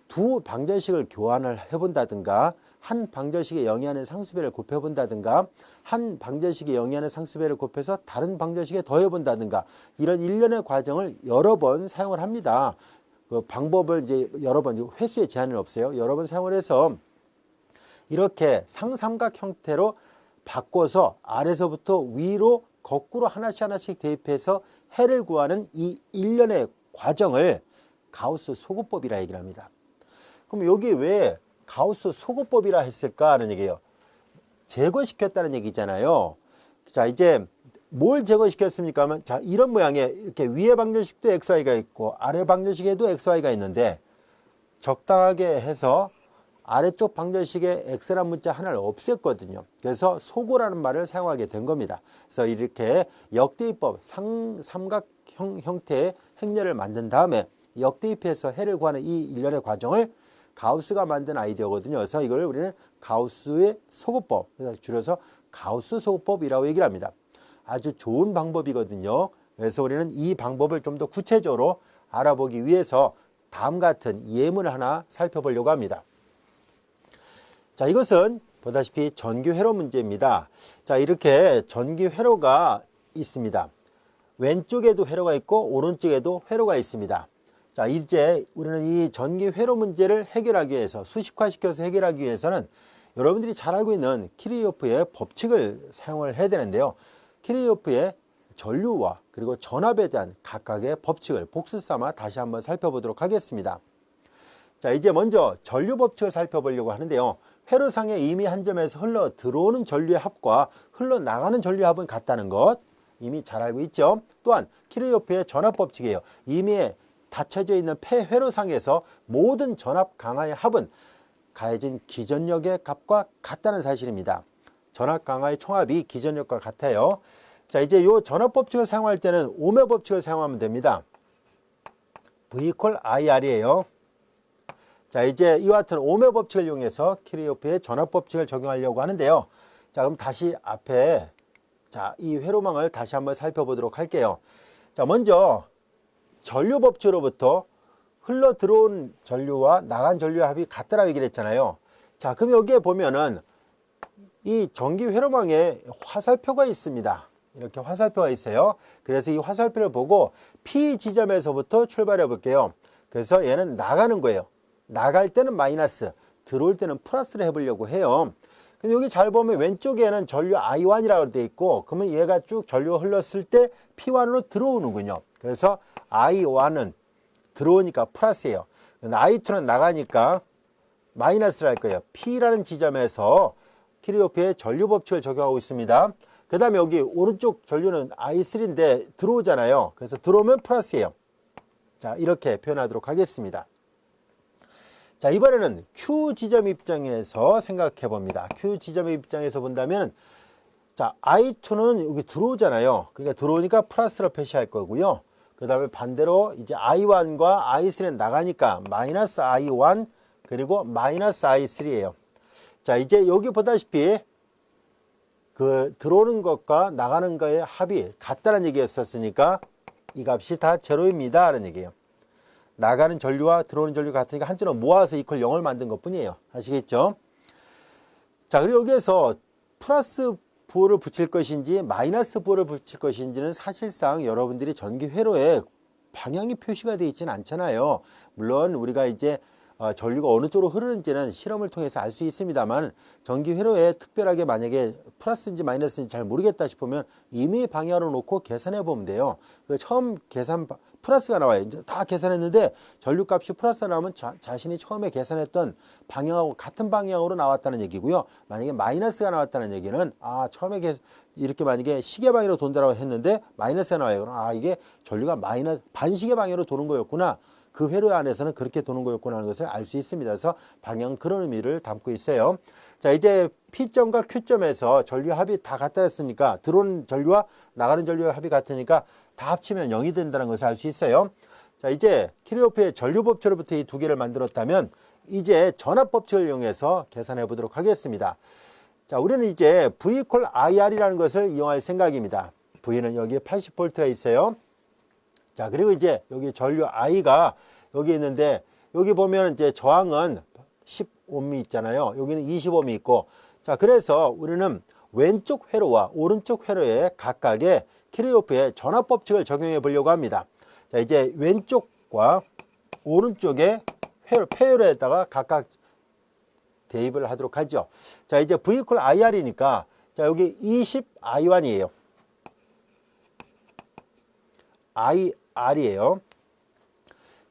S1: 두 방정식을 교환을 해본다든가 한 방정식에 영위하는 상수배를 곱해본다든가 한 방정식에 영위하는 상수배를 곱해서 다른 방정식에 더해본다든가 이런 일련의 과정을 여러 번 사용을 합니다. 그 방법을 이제 여러 번, 횟수에 제한은 없어요. 여러 번 사용을 해서 이렇게 상삼각 형태로 바꿔서 아래서부터 위로 거꾸로 하나씩 대입해서 해를 구하는 이 일련의 과정을 가우스 소구법이라 얘기를 합니다. 그럼 여기 왜 가우스 소구법이라 했을까 하는 얘기예요. 제거시켰다는 얘기잖아요. 자, 이제 뭘 제거시켰습니까 하면, 자, 이런 모양의 이렇게 위에 방정식도 xy가 있고 아래 방정식에도 xy가 있는데 적당하게 해서 아래쪽 방정식에 x란 문자 하나를 없앴거든요. 그래서 소구라는 말을 사용하게 된 겁니다. 그래서 이렇게 역대입법 삼각형 형태의 행렬을 만든 다음에 역대입해서 해를 구하는 이 일련의 과정을 가우스가 만든 아이디어거든요. 그래서 이걸 우리는 가우스의 소구법, 그래서 줄여서 가우스 소구법이라고 얘기를 합니다. 아주 좋은 방법이거든요. 그래서 우리는 이 방법을 좀 더 구체적으로 알아보기 위해서 다음 같은 예문을 하나 살펴보려고 합니다. 자, 이것은 보다시피 전기회로 문제입니다. 자, 이렇게 전기회로가 있습니다. 왼쪽에도 회로가 있고 오른쪽에도 회로가 있습니다. 자, 이제 우리는 이 전기회로 문제를 해결하기 위해서 수식화시켜서 해결하기 위해서는 여러분들이 잘 알고 있는 키르초프의 법칙을 사용을 해야 되는데요. 키르초프의 전류와 그리고 전압에 대한 각각의 법칙을 복수 삼아 다시 한번 살펴보도록 하겠습니다. 자, 이제 먼저 전류 법칙을 살펴보려고 하는데요. 회로상에 이미 한 점에서 흘러 들어오는 전류의 합과 흘러나가는 전류의 합은 같다는 것 이미 잘 알고 있죠. 또한 키르요프의 전압법칙이에요. 이미 닫혀져 있는 폐회로상에서 모든 전압 강하의 합은 가해진 기전력의 값과 같다는 사실입니다. 전압 강하의 총합이 기전력과 같아요. 자, 이제 이 전압법칙을 사용할 때는 오메 법칙을 사용하면 됩니다. V = IR이에요. 자, 이제 이와 같은 오메 법칙을 이용해서 키르요프의 전압법칙을 적용하려고 하는데요. 자, 그럼 다시 앞에 자, 이 회로망을 다시 한번 살펴보도록 할게요. 자, 먼저 전류 법칙으로부터 흘러 들어온 전류와 나간 전류의 합이 같다라고 얘기를 했잖아요. 자, 그럼 여기에 보면은 이 전기 회로망에 화살표가 있습니다. 이렇게 화살표가 있어요. 그래서 이 화살표를 보고 P 지점에서부터 출발해 볼게요. 그래서 얘는 나가는 거예요. 나갈 때는 마이너스, 들어올 때는 플러스를 해보려고 해요. 근데 여기 잘 보면 왼쪽에는 전류 I1이라고 되어 있고, 그러면 얘가 쭉 전류가 흘렀을 때 P1으로 들어오는군요. 그래서 I1은 들어오니까 플러스예요. I2는 나가니까 마이너스를 할 거예요. P라는 지점에서 키르요프의 전류 법칙을 적용하고 있습니다. 그 다음에 여기 오른쪽 전류는 I3인데 들어오잖아요. 그래서 들어오면 플러스예요. 자, 이렇게 표현하도록 하겠습니다. 자, 이번에는 Q 지점 입장에서 생각해 봅니다. Q 지점의 입장에서 본다면, 자, I2는 여기 들어오잖아요. 그러니까 들어오니까 플러스로 표시할 거고요. 그 다음에 반대로 이제 I1과 I3는 나가니까 마이너스 I1 그리고 마이너스 I3예요. 자, 이제 여기 보다시피 그 들어오는 것과 나가는 거의 합이 같다는 얘기였었으니까 이 값이 다 제로입니다 라는 얘기예요. 나가는 전류와 들어오는 전류가 같으니까 한쪽은 모아서 이퀄 0을 만든 것 뿐이에요. 아시겠죠? 자, 그리고 여기에서 플러스 부호를 붙일 것인지 마이너스 부호를 붙일 것인지는 사실상 여러분들이 전기 회로에 방향이 표시가 되어 있지는 않잖아요. 물론 우리가 이제 전류가 어느 쪽으로 흐르는지는 실험을 통해서 알 수 있습니다만, 전기 회로에 특별하게 만약에 플러스인지 마이너스인지 잘 모르겠다 싶으면 임의 방향으로 놓고 계산해 보면 돼요. 그 처음 계산 플러스가 나와요. 이제 다 계산했는데 전류값이 플러스가 나오면 자신이 처음에 계산했던 방향하고 같은 방향으로 나왔다는 얘기고요. 만약에 마이너스가 나왔다는 얘기는 처음에 이렇게 만약에 시계 방향으로 돈다라고 했는데 마이너스가 나와요. 그럼 이게 전류가 마이너스 반시계 방향으로 도는 거였구나. 그 회로 안에서는 그렇게 도는 거였구나 하는 것을 알 수 있습니다. 그래서 방향 그런 의미를 담고 있어요. 자, 이제 P점과 Q점에서 전류 합이 다 같다 했으니까 들어오는 전류와 나가는 전류의 합이 같으니까 다 합치면 0이 된다는 것을 알 수 있어요. 자, 이제 키르요프의 전류 법칙으로부터 이 두 개를 만들었다면 이제 전압 법칙을 이용해서 계산해 보도록 하겠습니다. 자, 우리는 이제 V = IR이라는 것을 이용할 생각입니다. V는 여기에 80V가 있어요. 자, 그리고 이제 여기 전류 I가 여기 있는데, 여기 보면 이제 저항은 10옴이 있잖아요. 여기는 20옴이 있고, 자, 그래서 우리는 왼쪽 회로와 오른쪽 회로에 각각의 키르요프의 전압 법칙을 적용해 보려고 합니다. 자, 이제 왼쪽과 오른쪽의 폐회로에다가 각각 대입을 하도록 하죠. 자, 이제 V = IR이니까, 자, 여기 20I1이에요. IR이에요.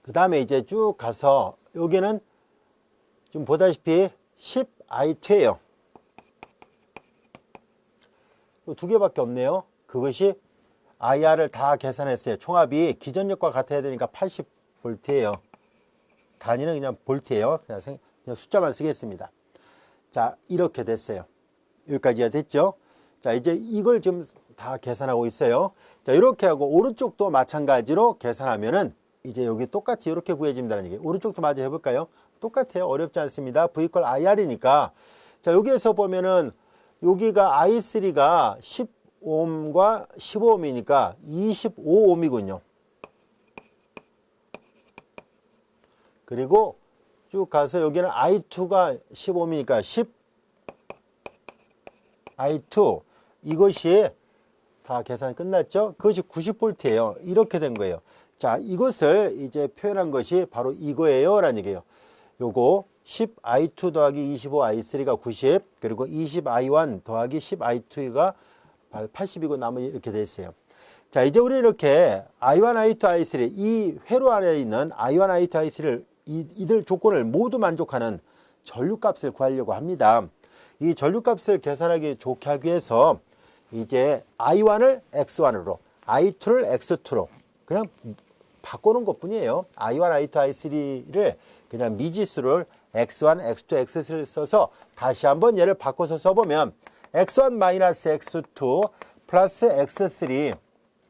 S1: 그 다음에 이제 쭉 가서 여기는 지금 보다시피 10I2예요. 두 개밖에 없네요. 그것이 IR을 다 계산했어요. 총합이 기전력과 같아야 되니까 80V예요. 단위는 그냥 볼트예요. 그냥 숫자만 쓰겠습니다. 자, 이렇게 됐어요. 여기까지가 됐죠. 자, 이제 이걸 지금 다 계산하고 있어요. 자, 이렇게 하고 오른쪽도 마찬가지로 계산하면은 이제 여기 똑같이 이렇게 구해진다는 얘기예요. 오른쪽도 마저 해볼까요? 똑같아요. 어렵지 않습니다. V = IR이니까. 자, 여기에서 보면은 여기가 I3가 10옴과 15옴이니까 25옴이군요. 그리고 쭉 가서 여기는 I2가 15옴이니까 10 I2 이것이 다 계산 끝났죠? 그것이 90V예요. 이렇게 된 거예요. 자, 이것을 이제 표현한 것이 바로 이거예요 라는 얘기예요. 요거 10I2 더하기 25I3가 90, 그리고 20I1 더하기 10I2가 80이고 나머지 이렇게 돼 있어요. 자, 이제 우리 이렇게 I1, I2, I3 이 회로 안에 있는 I1, I2, I3를 이들 조건을 모두 만족하는 전류값을 구하려고 합니다. 이 전류값을 계산하기 좋게 하기 위해서 이제 I1을 X1으로, I2를 X2로 그냥 바꾸는 것 뿐이에요. I1, I2, I3를 그냥 미지수를 X1, X2, X3를 써서 다시 한번 얘를 바꿔서 써보면 X1 마이너스 X2 플러스 X3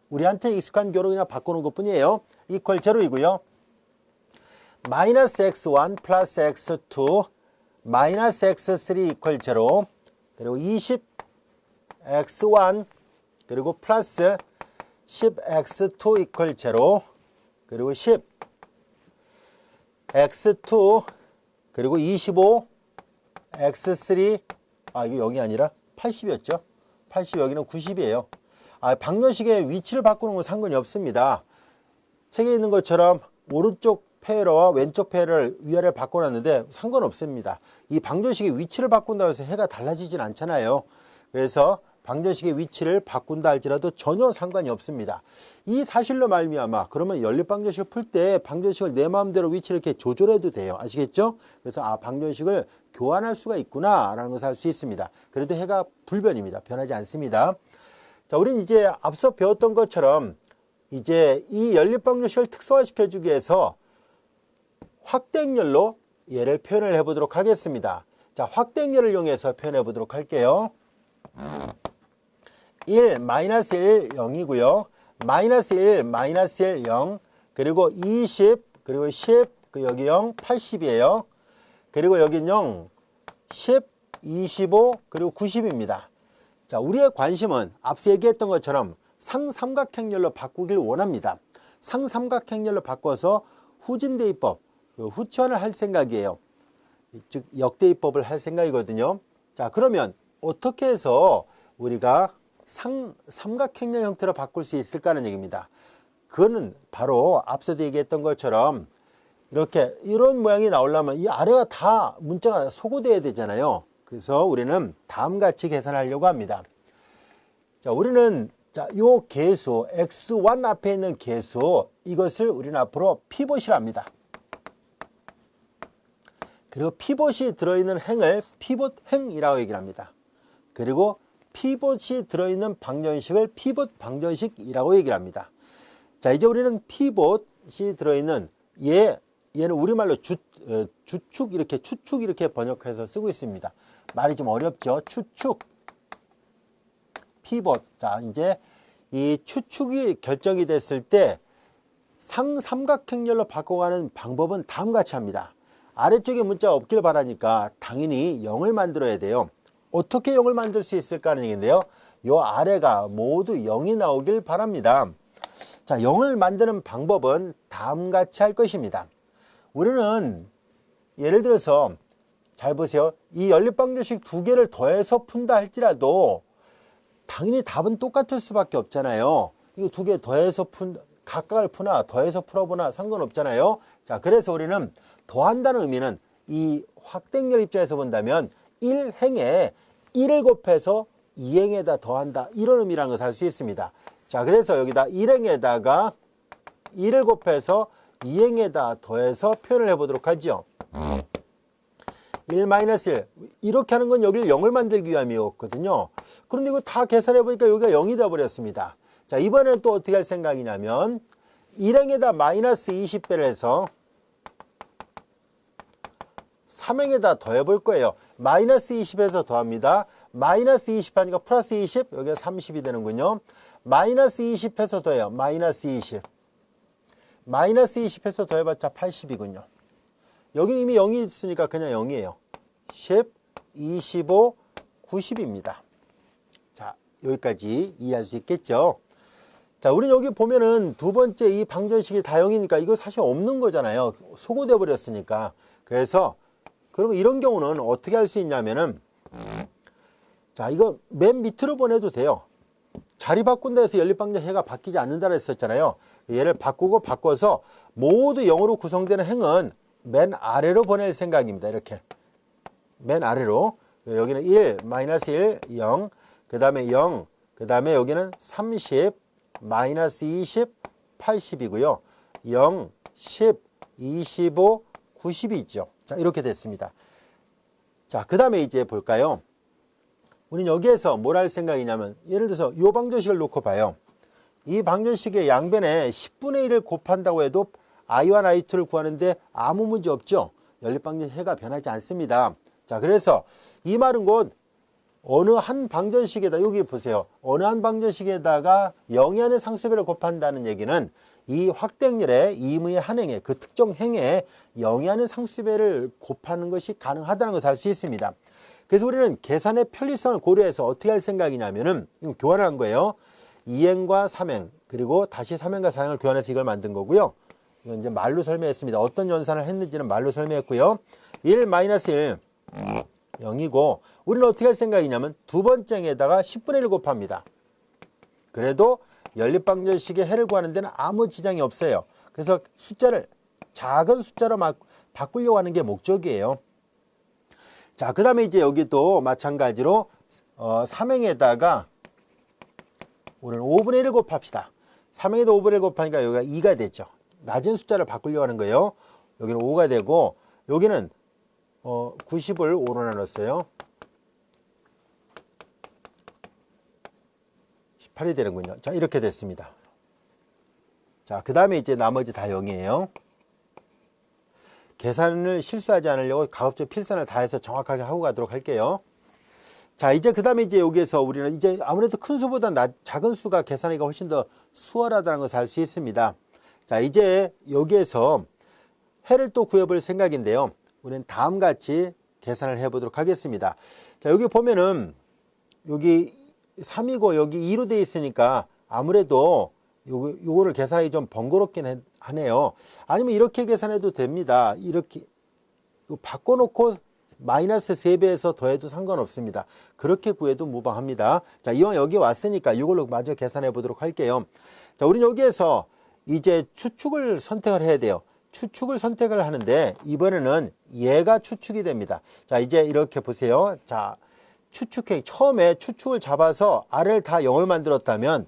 S1: 우리한테 익숙한 교로 그냥 바꾸는 것 뿐이에요. 이퀄 제로이고요. 마이너스 X1 플러스 X2 마이너스 X3 이퀄 제로 그리고 20 X1 그리고 플러스 10 X2 이퀄 제로 그리고 10 X2 그리고 25 X3 이거 0이 아니라 80이었죠. 80 여기는 90이에요. 방정식의 위치를 바꾸는 건 상관이 없습니다. 책에 있는 것처럼 오른쪽 페어와 왼쪽 페어를 위아래를 바꿔놨는데 상관없습니다. 이 방정식의 위치를 바꾼다고 해서 해가 달라지진 않잖아요. 그래서 방정식의 위치를 바꾼다 할지라도 전혀 상관이 없습니다. 이 사실로 말미암아 그러면 연립방정식을 풀 때 방정식을 내 마음대로 위치를 이렇게 조절해도 돼요. 아시겠죠? 그래서 방정식을 교환할 수가 있구나 라는 것을 알 수 있습니다. 그래도 해가 불변입니다. 변하지 않습니다. 자, 우리는 이제 앞서 배웠던 것처럼 이제 이 연립방정식을 특성화시켜 주기 위해서 확대행렬로 얘를 표현을 해 보도록 하겠습니다. 자, 확대행렬을 이용해서 표현해 보도록 할게요. 1, 마이너스 1, 0이고요. 마이너스 1, 마이너스 1, 0 그리고 20 그리고 10 여기 0, 80이에요. 그리고 여긴 0, 10, 25 그리고 90입니다. 자, 우리의 관심은 앞서 얘기했던 것처럼 상삼각행렬로 바꾸길 원합니다. 상삼각행렬로 바꿔서 후진대입법, 후치환을 할 생각이에요. 즉 역대입법을 할 생각이거든요. 자, 그러면 어떻게 해서 우리가 삼각행렬 형태로 바꿀 수 있을까는 얘기입니다. 그거는 바로 앞서도 얘기했던 것처럼 이렇게 이런 모양이 나오려면 이 아래가 다 문자가 소거돼야 되잖아요. 그래서 우리는 다음같이 계산하려고 합니다. 자, 우리는 요 개수 x1 앞에 있는 개수 이것을 우리는 앞으로 피봇이라 합니다. 그리고 피봇이 들어있는 행을 피봇행이라고 얘기를 합니다. 그리고 피봇이 들어있는 방정식을 피봇 방정식이라고 얘기를 합니다. 자, 이제 우리는 피봇이 들어있는 얘는 우리말로 주축 이렇게 번역해서 쓰고 있습니다. 말이 좀 어렵죠. 추축, 피봇. 자, 이제 이 추축이 결정이 됐을 때 상삼각행렬로 바꿔가는 방법은 다음과 같이 합니다. 아래쪽에 문자가 없길 바라니까 당연히 0을 만들어야 돼요. 어떻게 0을 만들 수 있을까 하는 얘기인데요. 요 아래가 모두 0이 나오길 바랍니다. 자, 0을 만드는 방법은 다음같이 할 것입니다. 우리는 예를 들어서 잘 보세요. 이 연립방정식 두 개를 더해서 푼다 할지라도 당연히 답은 똑같을 수밖에 없잖아요. 이거 두 개 더해서 각각을 푸나 더해서 풀어보나 상관없잖아요. 자, 그래서 우리는 더한다는 의미는 이 확대행렬 입장에서 본다면 1행에 1을 곱해서 2행에다 더한다 이런 의미라는 것을 알 수 있습니다. 자, 그래서 여기다 1행에다가 1을 곱해서 2행에다 더해서 표현을 해보도록 하죠. 1-1 이렇게 하는 건 여기를 0을 만들기 위함이었거든요. 그런데 이거 다 계산해 보니까 여기가 0이 되어 버렸습니다. 자, 이번에는 또 어떻게 할 생각이냐면 1행에다 마이너스 20배를 해서 3행에다 더해 볼 거예요. 마이너스 20에서 더합니다. 마이너스 20 하니까 플러스 20 여기가 30이 되는군요. 마이너스 20해서 더해요. 마이너스 20 마이너스 20해서 더해봤자 80이군요. 여기 이미 0이 있으니까 그냥 0이에요. 10, 25, 90입니다. 자, 여기까지 이해할 수 있겠죠? 자, 우리 여기 보면은 두 번째 이 방정식이 다 0이니까 이거 사실 없는 거잖아요. 소거돼 버렸으니까. 그래서 그러면 이런 경우는 어떻게 할 수 있냐면은 자, 이거 맨 밑으로 보내도 돼요. 자리 바꾼다 해서 연립방정식이 바뀌지 않는다고 했었잖아요. 얘를 바꿔서 모두 0으로 구성되는 행은 맨 아래로 보낼 생각입니다. 이렇게 맨 아래로 여기는 1, 마이너스 1, 0 그 다음에 0 그 다음에 여기는 30, 마이너스 20, 80이고요. 0, 10, 25, 90이 있죠. 자, 이렇게 됐습니다. 자, 그 다음에 이제 볼까요? 우리는 여기에서 뭘 할 생각이냐면, 예를 들어서 이 방정식을 놓고 봐요. 이 방정식의 양변에 10분의 1을 곱한다고 해도 i1, i2를 구하는데 아무 문제 없죠. 연립방정식 해가 변하지 않습니다. 자, 그래서 이 말은 곧 어느 한 방정식에다, 여기 보세요. 어느 한 방정식에다가 영위하는 상수배를 곱한다는 얘기는 이 확대행렬의 임의 한 행에, 그 특정 행에 영위하는 상수배를 곱하는 것이 가능하다는 것을 알 수 있습니다. 그래서 우리는 계산의 편리성을 고려해서 어떻게 할 생각이냐면은, 이거 교환을 한 거예요. 2행과 3행, 그리고 다시 3행과 4행을 교환해서 이걸 만든 거고요. 이건 이제 말로 설명했습니다. 어떤 연산을 했는지는 말로 설명했고요. 1 마이너스 1, 0이고, 우리는 어떻게 할 생각이냐면 두 번째에다가 10분의 1 곱합니다. 그래도 연립방정식의 해를 구하는 데는 아무 지장이 없어요. 그래서 숫자를 작은 숫자로 바꾸려고 하는 게 목적이에요. 자, 그 다음에 이제 여기도 마찬가지로 3행에다가 우리는 5분의 1을 곱합시다. 3행에도 5분의 1 곱하니까 여기가 2가 되죠. 낮은 숫자를 바꾸려고 하는 거예요. 여기는 5가 되고, 여기는 90을 5로 나눴어요. 18이 되는군요. 자, 이렇게 됐습니다. 자, 그 다음에 이제 나머지 다 0이에요. 계산을 실수하지 않으려고 가급적 필산을 다해서 정확하게 하고 가도록 할게요. 자, 이제 그 다음에 이제 여기에서 우리는 이제 아무래도 큰 수보다 작은 수가 계산하기가 훨씬 더 수월하다는 것을 알 수 있습니다. 자, 이제 여기에서 해를 또 구해볼 생각인데요. 우리는 다음같이 계산을 해보도록 하겠습니다. 자, 여기 보면은 여기 3이고 여기 2로 되어 있으니까 아무래도 요거를 계산하기 좀 번거롭긴 하네요. 아니면 이렇게 계산해도 됩니다. 이렇게 바꿔놓고 마이너스 3배에서 더해도 상관없습니다. 그렇게 구해도 무방합니다. 자, 이왕 여기 왔으니까 이걸로 마저 계산해 보도록 할게요. 자, 우리는 여기에서 이제 추측을 선택을 해야 돼요. 추측을 선택을 하는데 이번에는 얘가 추측이 됩니다. 자, 이제 이렇게 보세요. 자, 추측행, 처음에 추측을 잡아서 R을 다 0을 만들었다면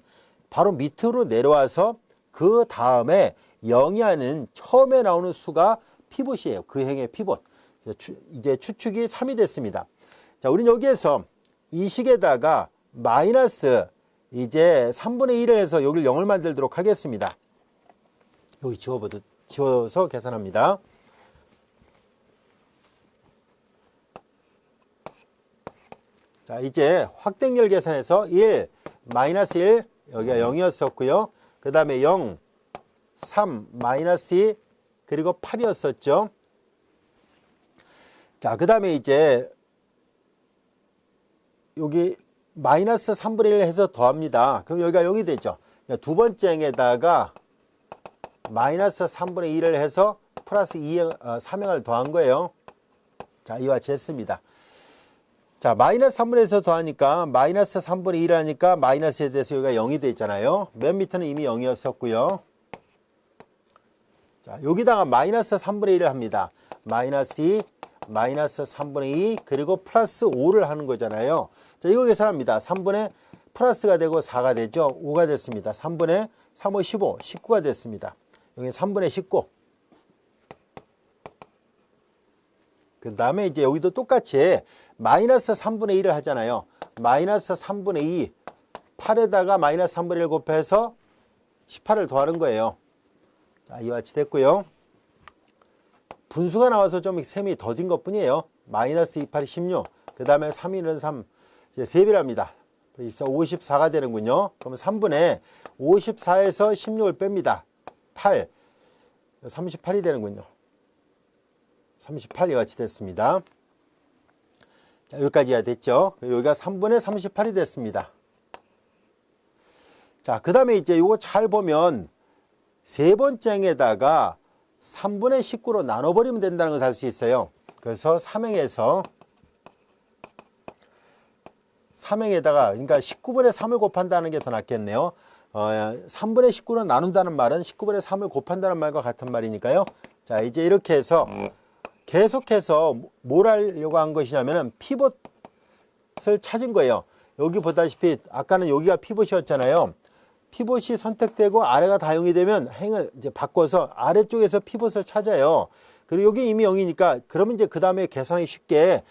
S1: 바로 밑으로 내려와서 그 다음에 0이 아닌 처음에 나오는 수가 피봇이에요. 그 행의 피봇. 이제 추측이 3이 됐습니다. 자, 우리는 여기에서 이 식에다가 마이너스 이제 3분의 1을 해서 여기를 0을 만들도록 하겠습니다. 여기 지워서 계산합니다. 자, 이제 확대행렬 계산해서 1, 마이너스 1, 여기가 0이었었고요. 그 다음에 0, 3, 마이너스 2, 그리고 8이었었죠. 자, 그 다음에 이제 여기 마이너스 3분의 1 해서 더합니다. 그럼 여기가 0이 되죠. 두 번째 행에다가 마이너스 3분의 1을 해서 플러스 3행을 더한 거예요. 자, 이와 같이 했습니다. 자, 마이너스 3분의 1에서 더하니까 마이너스 3분의 1 하니까 마이너스에 대해서 여기가 0이 되어 있잖아요. 맨 밑에는 이미 0이었었고요. 자, 여기다가 마이너스 3분의 1을 합니다. 마이너스 2, 마이너스 3분의 2, 그리고 플러스 5를 하는 거잖아요. 자, 이거 계산합니다. 3분의 플러스가 되고 4가 되죠. 5가 됐습니다. 3분의 3, 5, 15, 19가 됐습니다. 여기 3분의 19. 그 다음에 이제 여기도 똑같이 마이너스 3분의 1을 하잖아요. 마이너스 3분의 2, 8에다가 마이너스 3분의 1 곱해서 18을 더하는 거예요. 자, 이와 같이 됐고요. 분수가 나와서 좀 셈이 더딘 것 뿐이에요. 마이너스 2, 8, 16. 그 다음에 3, 1은 3. 이제 3배를 합니다. 54가 되는군요. 그러면 3분의 54에서 16을 뺍니다. 8. 38이 되는군요. 38이 같이 됐습니다. 자, 여기까지야 됐죠. 여기가 3분의 38이 됐습니다. 자, 그 다음에 이제 이거 잘 보면 세 번째 행에다가 3분의 19로 나눠버리면 된다는 것을 알 수 있어요. 그래서 3행에서 3행에다가 그러니까 19분의 3을 곱한다는 게 더 낫겠네요. 3분의 19로 나눈다는 말은 19분의 3을 곱한다는 말과 같은 말이니까요. 자, 이제 이렇게 해서 계속해서 뭘 하려고 한 것이냐면은 피봇을 찾은 거예요. 여기 보다시피 아까는 여기가 피봇이었잖아요. 피봇이 선택되고 아래가 다 0이 되면 행을 이제 바꿔서 아래쪽에서 피봇을 찾아요. 그리고 여기 이미 0이니까 그러면 이제 그 다음에 계산하기 쉽게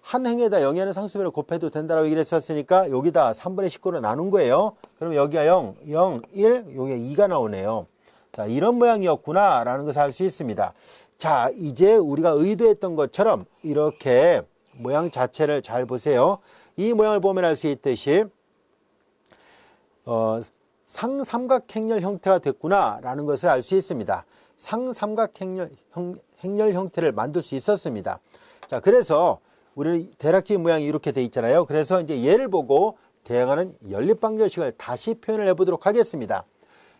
S1: 한 행에다 0의 상수변을 곱해도 된다라고 얘기를 했었으니까 여기다 3분의 19로 나눈 거예요. 그럼 여기가 0, 0, 1, 여기가 2가 나오네요. 자, 이런 모양이었구나 라는 것을 알 수 있습니다. 자, 이제 우리가 의도했던 것처럼 이렇게 모양 자체를 잘 보세요. 이 모양을 보면 알 수 있듯이 상삼각행렬 형태가 됐구나 라는 것을 알 수 있습니다. 상삼각행렬 형태를 만들 수 있었습니다. 자, 그래서 우리 대략적인 모양이 이렇게 돼 있잖아요. 그래서 이제 얘를 보고 대응하는 연립방정식을 다시 표현을 해보도록 하겠습니다.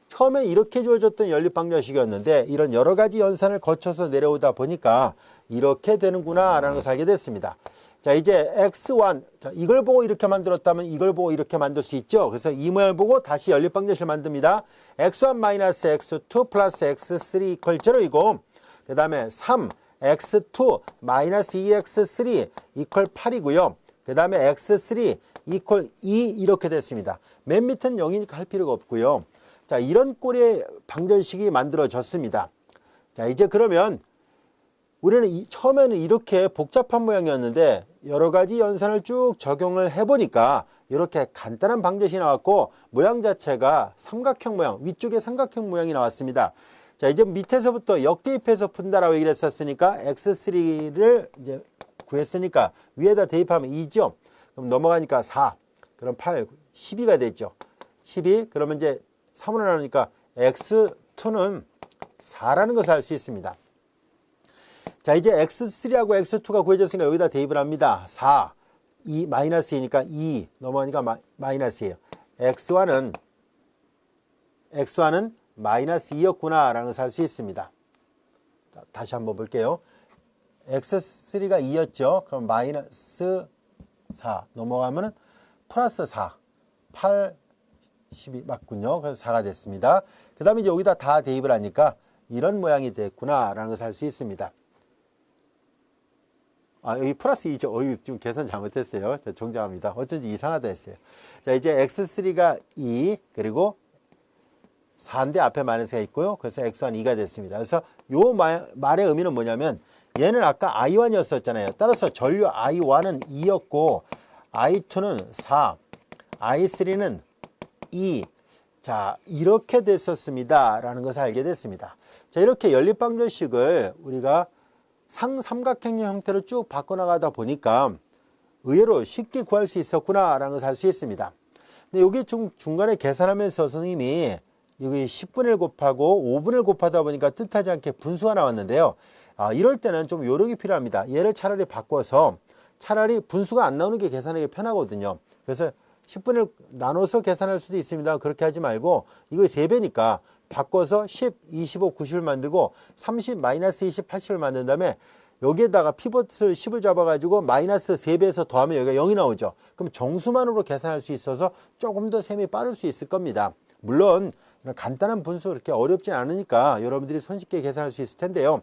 S1: 처음에 이렇게 주어졌던 연립방정식이었는데 이런 여러 가지 연산을 거쳐서 내려오다 보니까 이렇게 되는구나 라는 것을 알게 됐습니다. 자, 이제 x1, 자, 이걸 보고 이렇게 만들었다면 이걸 보고 이렇게 만들 수 있죠. 그래서 이 모양을 보고 다시 연립방정식을 만듭니다. x1 마이너스 x2 플러스 x3 이퀄 0이고 그 다음에 3 x2 마이너스 2x3 이퀄 8이고요. 그 다음에 x3 이퀄 2 이렇게 됐습니다. 맨 밑은 0이니까 할 필요가 없고요. 자, 이런 꼴의 방정식이 만들어졌습니다. 자, 이제 그러면 우리는 처음에는 이렇게 복잡한 모양이었는데 여러 가지 연산을 쭉 적용을 해보니까 이렇게 간단한 방정식이 나왔고 모양 자체가 삼각형 모양, 위쪽에 삼각형 모양이 나왔습니다. 자, 이제 밑에서부터 역대입해서 푼다라고 얘기를 했었으니까 x3를 이제 구했으니까 위에다 대입하면 2죠. 그럼 넘어가니까 4. 그럼 8, 12가 되죠. 12. 그러면 이제 3으로 나누니까 x2는 4라는 것을 알 수 있습니다. 자, 이제 x3하고 x2가 구해졌으니까 여기다 대입을 합니다. 4, 2, 마이너스 2니까 2 넘어가니까 마이너스예요. x1은 마이너스 2였구나 라는 것을 알 수 있습니다. 자, 다시 한번 볼게요. x3가 2였죠. 그럼 마이너스 4 넘어가면은 플러스 4, 8, 12 맞군요. 그래서 4가 됐습니다. 그 다음에 이제 여기다 다 대입을 하니까 이런 모양이 됐구나 라는 것을 알 수 있습니다. 아, 여기 플러스 2죠. 좀 계산 잘못했어요. 자, 정정합니다. 어쩐지 이상하다 했어요. 자, 이제 x3가 2, 그리고 4인데 앞에 마이너스가 있고요. 그래서 x1 2가 됐습니다. 그래서 요 말의 의미는 뭐냐면 얘는 아까 i1이었었잖아요. 따라서 전류 i1은 2였고 i2는 4, i3는 2. 자, 이렇게 됐었습니다. 라는 것을 알게 됐습니다. 자, 이렇게 연립방정식을 우리가 상삼각형의 형태로 쭉 바꿔나가다 보니까 의외로 쉽게 구할 수 있었구나 라는 것을 알 수 있습니다. 근데 여기 중간에 계산하면서 선생님이 여기 10분의 1 곱하고 5분의 1 곱하다 보니까 뜻하지 않게 분수가 나왔는데요. 이럴 때는 좀 요령이 필요합니다. 얘를 차라리 바꿔서 차라리 분수가 안 나오는 게 계산하기 편하거든요. 그래서 10분의 1 나눠서 계산할 수도 있습니다. 그렇게 하지 말고 이거 3배니까 바꿔서 10, 25, 90을 만들고 30, 마이너스 20, 80을 만든 다음에 여기에다가 피벗을 10을 잡아가지고 마이너스 3배에서 더하면 여기가 0이 나오죠. 그럼 정수만으로 계산할 수 있어서 조금 더 셈이 빠를 수 있을 겁니다. 물론 간단한 분수 그렇게 어렵진 않으니까 여러분들이 손쉽게 계산할 수 있을 텐데요.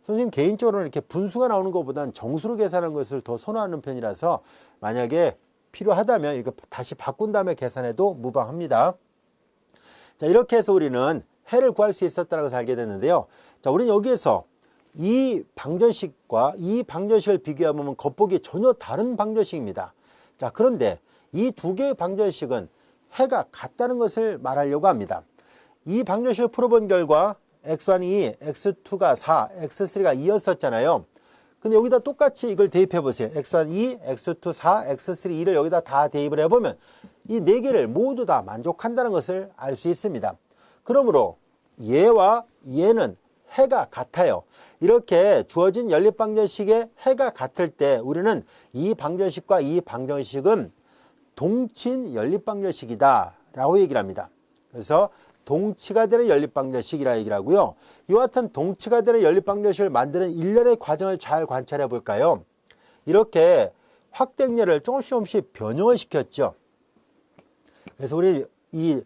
S1: 선생님 개인적으로는 이렇게 분수가 나오는 것보다는 정수로 계산하는 것을 더 선호하는 편이라서 만약에 필요하다면 이렇게 다시 바꾼 다음에 계산해도 무방합니다. 자, 이렇게 해서 우리는 해를 구할 수 있었다는 것을 알게 됐는데요. 자, 우리는 여기에서 이 방정식과 이 방정식을 비교해보면 겉보기 전혀 다른 방정식입니다. 자, 그런데 이 두 개의 방정식은 해가 같다는 것을 말하려고 합니다. 이 방정식을 풀어본 결과 x1이 2, x2가 4, x3가 2였었잖아요. 근데 여기다 똑같이 이걸 대입해 보세요. x1 2, x2 4, x3 2를 여기다 다 대입을 해보면 이 네 개를 모두 다 만족한다는 것을 알 수 있습니다. 그러므로 얘와 얘는 해가 같아요. 이렇게 주어진 연립방정식의 해가 같을 때 우리는 이 방정식과 이 방정식은 동치인 연립방정식이다 라고 얘기를 합니다. 그래서 동치가 되는 연립방정식이라 얘기를 하고요. 이와 같은 동치가 되는 연립방정식을 만드는 일련의 과정을 잘 관찰해 볼까요? 이렇게 확대행렬을 조금씩 변형을 시켰죠. 그래서 우리 이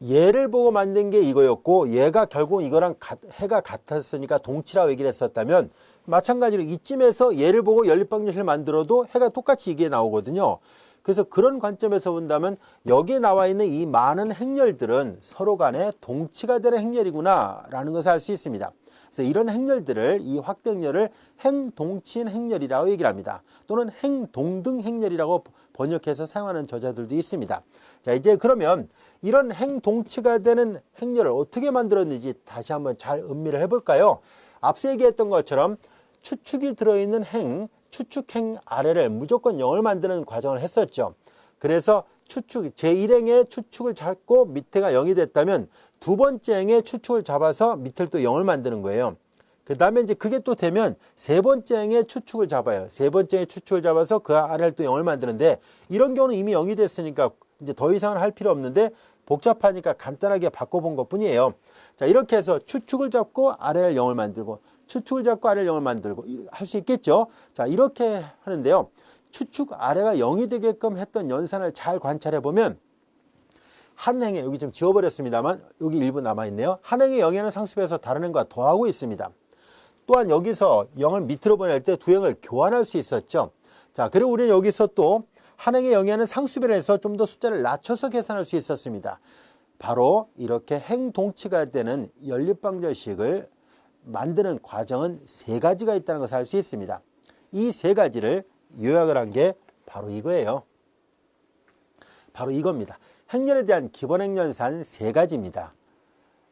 S1: 얘를 보고 만든 게 이거였고 얘가 결국 이거랑 해가 같았으니까 동치라고 얘기를 했었다면 마찬가지로 이쯤에서 얘를 보고 연립방정식을 만들어도 해가 똑같이 이게 나오거든요. 그래서 그런 관점에서 본다면 여기에 나와 있는 이 많은 행렬들은 서로 간에 동치가 되는 행렬이구나 라는 것을 알 수 있습니다. 그래서 이런 행렬들을, 이 확대 행렬을 행동치인 행렬이라고 얘기를 합니다. 또는 행동등 행렬이라고 번역해서 사용하는 저자들도 있습니다. 자, 이제 그러면 이런 행동치가 되는 행렬을 어떻게 만들었는지 다시 한번 잘 음미를 해볼까요? 앞서 얘기했던 것처럼 추축이 들어있는 추축행 아래를 무조건 0을 만드는 과정을 했었죠. 그래서 제1행의 추축을 잡고 밑에가 0이 됐다면 두 번째 행의 추축을 잡아서 밑을 또 0을 만드는 거예요. 그 다음에 이제 그게 또 되면 세 번째 행의 추축을 잡아요. 세 번째 행의 추축을 잡아서 그 아래를 또 0을 만드는데, 이런 경우는 이미 0이 됐으니까 이제 더 이상은 할 필요 없는데 복잡하니까 간단하게 바꿔본 것 뿐이에요. 자, 이렇게 해서 추축을 잡고 아래를 0을 만들고, 추축을 잡고 아래를 0을 만들고 할 수 있겠죠. 자, 이렇게 하는데요. 추축 아래가 0이 되게끔 했던 연산을 잘 관찰해 보면 한 행에, 여기 좀 지워버렸습니다만 여기 일부 남아있네요. 한 행의 0에는 상수배에서 다른 행과 더하고 있습니다. 또한 여기서 0을 밑으로 보낼 때 두 행을 교환할 수 있었죠. 자, 그리고 우리는 여기서 또 한 행의 0에는 상수배를 해서 좀 더 숫자를 낮춰서 계산할 수 있었습니다. 바로 이렇게 행동치가 되는 연립방정식을 만드는 과정은 세 가지가 있다는 것을 알 수 있습니다. 이 세 가지를 요약을 한 게 바로 이거예요. 바로 이겁니다. 행렬에 대한 기본 행렬산 세 가지입니다.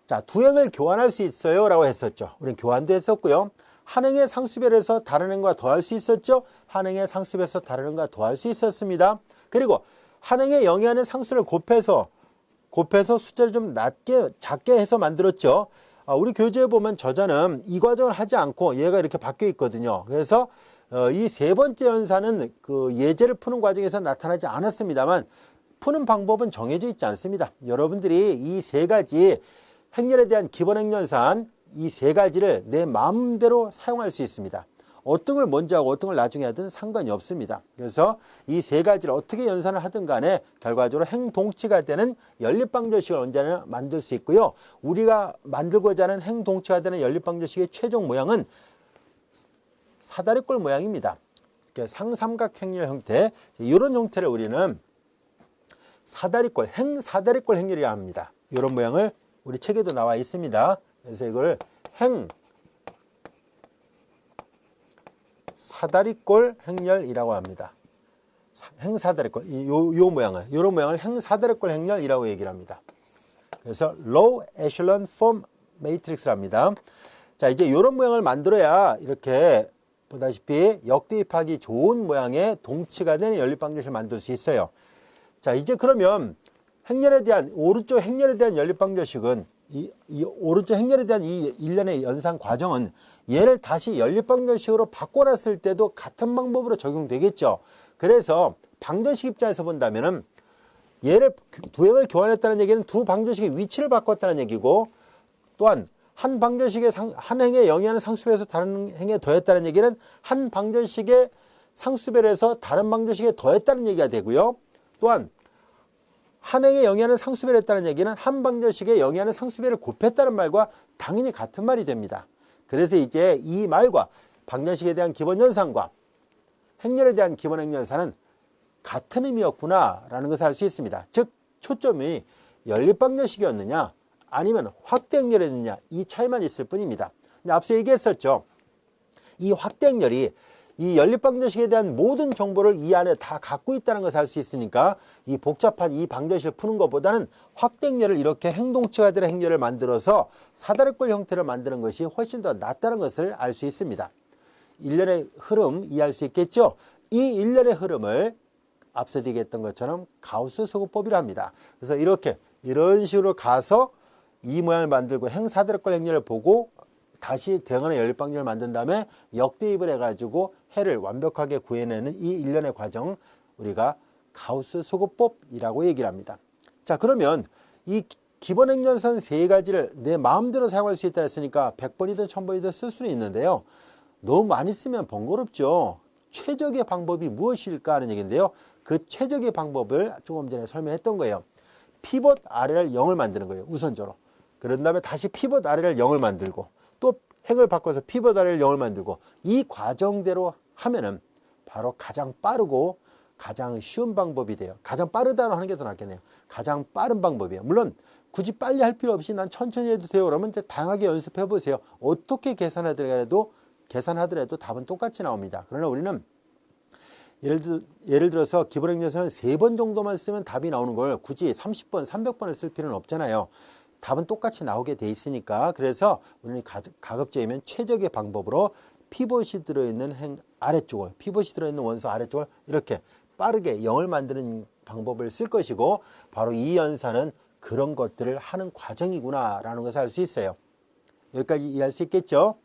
S1: 자, 두 행을 교환할 수 있어요 라고 했었죠. 우리는 교환도 했었고요. 한 행의 상수배를 해서 다른 행과 더할 수 있었죠. 한 행의 상수배에서 다른 행과 더할 수 있었습니다. 그리고 한 행의 0이 하는 상수를 곱해서 숫자를 좀 작게 해서 만들었죠. 우리 교재에 보면 저자는 이 과정을 하지 않고 얘가 이렇게 바뀌어 있거든요. 그래서 이 세 번째 연산은 그 예제를 푸는 과정에서 나타나지 않았습니다만 푸는 방법은 정해져 있지 않습니다. 여러분들이 이 세 가지 행렬에 대한 기본 행렬산 이 세 가지를 내 마음대로 사용할 수 있습니다. 어떤 걸 먼저 하고 어떤 걸 나중에 하든 상관이 없습니다. 그래서 이 세 가지를 어떻게 연산을 하든 간에 결과적으로 행동치가 되는 연립방정식을 언제나 만들 수 있고요. 우리가 만들고자 하는 행동치가 되는 연립방정식의 최종 모양은 사다리꼴 모양입니다. 상삼각 행렬 형태, 이런 형태를 우리는 행사다리꼴 행렬이라 합니다. 이런 모양을 우리 책에도 나와 있습니다. 그래서 이걸 행사다리꼴 행렬이라고 합니다. 행사다리꼴, 요 모양을, 이런 모양을 행사다리꼴 행렬이라고 얘기를 합니다. 그래서 Low Echelon Form Matrix랍니다. 자, 이제 이런 모양을 만들어야 이렇게 보다시피 역대입하기 좋은 모양의 동치가 되는 연립방정식을 만들 수 있어요. 자, 이제 그러면 오른쪽 행렬에 대한 연립방정식은 이 오른쪽 행렬에 대한 이 일련의 연산 과정은 얘를 다시 연립방정식으로 바꿔놨을 때도 같은 방법으로 적용되겠죠. 그래서 방정식 입장에서 본다면은 얘를 두 행을 교환했다는 얘기는 두 방정식의 위치를 바꿨다는 얘기고, 또한 한 방정식의 한 행의 0이 하는 상수배에서 다른 행에 더했다는 얘기는 한 방정식의 상수배를 해서 다른 방정식에 더했다는 얘기가 되고요. 또한 한 행의 0이 하는 상수배를 했다는 얘기는 한 방정식의 0이 하는 상수배를 곱했다는 말과 당연히 같은 말이 됩니다. 그래서 이제 이 말과 방정식에 대한 기본 연산과 행렬에 대한 기본 행렬산은 같은 의미였구나 라는 것을 알 수 있습니다. 즉 초점이 연립방정식이었느냐 아니면 확대 행렬이었느냐, 이 차이만 있을 뿐입니다. 근데 앞서 얘기했었죠. 이 확대 행렬이 이 연립방정식에 대한 모든 정보를 이 안에 다 갖고 있다는 것을 알 수 있으니까 이 복잡한 이 방정식을 푸는 것보다는 확대 행렬을 이렇게 행동치가 되는 행렬을 만들어서 사다리꼴 형태를 만드는 것이 훨씬 더 낫다는 것을 알 수 있습니다. 일련의 흐름 이해할 수 있겠죠? 이 일련의 흐름을 앞서 얘기했던 것처럼 가우스 소급법이라 합니다. 그래서 이런 식으로 가서 이 모양을 만들고 행사다리꼴 행렬을 보고 다시 대응하는 연립방정식을 만든 다음에 역대입을 해가지고 해를 완벽하게 구해내는 이 일련의 과정, 우리가 가우스 소급법이라고 얘기를 합니다. 자, 그러면 이 기본 행렬선 세 가지를 내 마음대로 사용할 수 있다 했으니까 100번이든 1000번이든 쓸 수는 있는데요. 너무 많이 쓰면 번거롭죠. 최적의 방법이 무엇일까 하는 얘기인데요. 그 최적의 방법을 조금 전에 설명했던 거예요. 피벗 아래를 0을 만드는 거예요. 우선적으로. 그런 다음에 다시 피벗 아래를 0을 만들고 또 행을 바꿔서 피벗 아래를 0을 만들고, 이 과정대로 하면은 바로 가장 빠르고 가장 쉬운 방법이 돼요. 가장 빠르다고 하는 게 더 낫겠네요. 가장 빠른 방법이에요. 물론 굳이 빨리 할 필요 없이 난 천천히 해도 돼요. 그러면 이제 다양하게 연습해 보세요. 어떻게 계산하더라도 답은 똑같이 나옵니다. 그러나 우리는 예를 들어서 기본행렬에서는 3번 정도만 쓰면 답이 나오는 걸 굳이 30번, 300번을 쓸 필요는 없잖아요. 답은 똑같이 나오게 돼 있으니까. 그래서 우리는 가급적이면 최적의 방법으로 피봇이 들어있는 행 아래쪽을, 피봇이 들어있는 원소 아래쪽을 이렇게 빠르게 0을 만드는 방법을 쓸 것이고, 바로 이 연산은 그런 것들을 하는 과정이구나 라는 것을 알 수 있어요. 여기까지 이해할 수 있겠죠?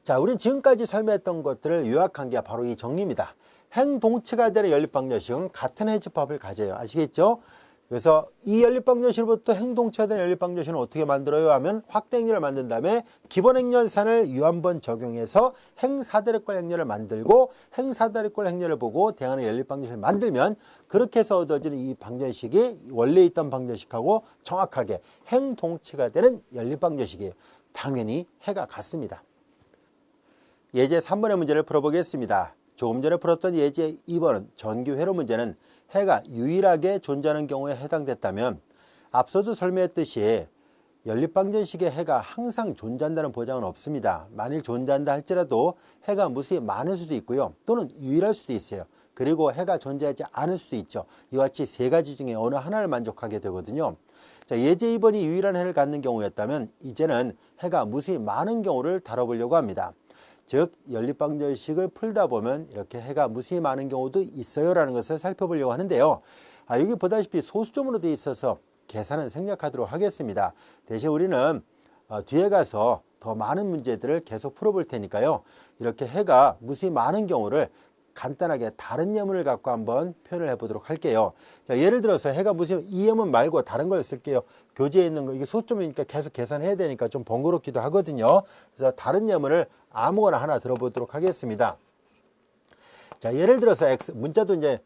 S1: 자, 우리는 지금까지 설명했던 것들을 요약한 게 바로 이 정리입니다. 행동치가 되는 연립방정식은 같은 해집합을 가져요. 아시겠죠? 그래서 이 연립방정식으로부터 행동치가 되는 연립방정식은 어떻게 만들어요 하면 확대행렬을 만든 다음에 기본행렬산을 유한번 적용해서 행사다리꼴 행렬을 만들고 행사다리꼴 행렬을 보고 대항하는 연립방정식을 만들면 그렇게 해서 얻어지는 이 방정식이 원래 있던 방정식하고 정확하게 행동치가 되는 연립방정식이에요. 당연히 해가 같습니다. 예제 3번의 문제를 풀어보겠습니다. 조금 전에 풀었던 예제 2번은 전기회로 문제는 해가 유일하게 존재하는 경우에 해당됐다면, 앞서도 설명했듯이 연립방정식의 해가 항상 존재한다는 보장은 없습니다. 만일 존재한다 할지라도 해가 무수히 많을 수도 있고요. 또는 유일할 수도 있어요. 그리고 해가 존재하지 않을 수도 있죠. 이와 같이 3가지 중에 어느 하나를 만족하게 되거든요. 자, 예제 2번이 유일한 해를 갖는 경우였다면 이제는 해가 무수히 많은 경우를 다뤄보려고 합니다. 즉 연립방정식을 풀다 보면 이렇게 해가 무수히 많은 경우도 있어요 라는 것을 살펴보려고 하는데요. 여기 보다시피 소수점으로 되어 있어서 계산은 생략하도록 하겠습니다. 대신 우리는 뒤에 가서 더 많은 문제들을 계속 풀어볼 테니까요. 이렇게 해가 무수히 많은 경우를 간단하게 다른 예문을 갖고 한번 표현을 해보도록 할게요. 자, 예를 들어서 해가 무수히, 이 예문 말고 다른 걸 쓸게요. 교재에 있는 거, 이게 소점이니까 계속 계산해야 되니까 좀 번거롭기도 하거든요. 그래서 다른 예문을 아무거나 하나 들어보도록 하겠습니다. 자, 예를 들어서 문자도 이제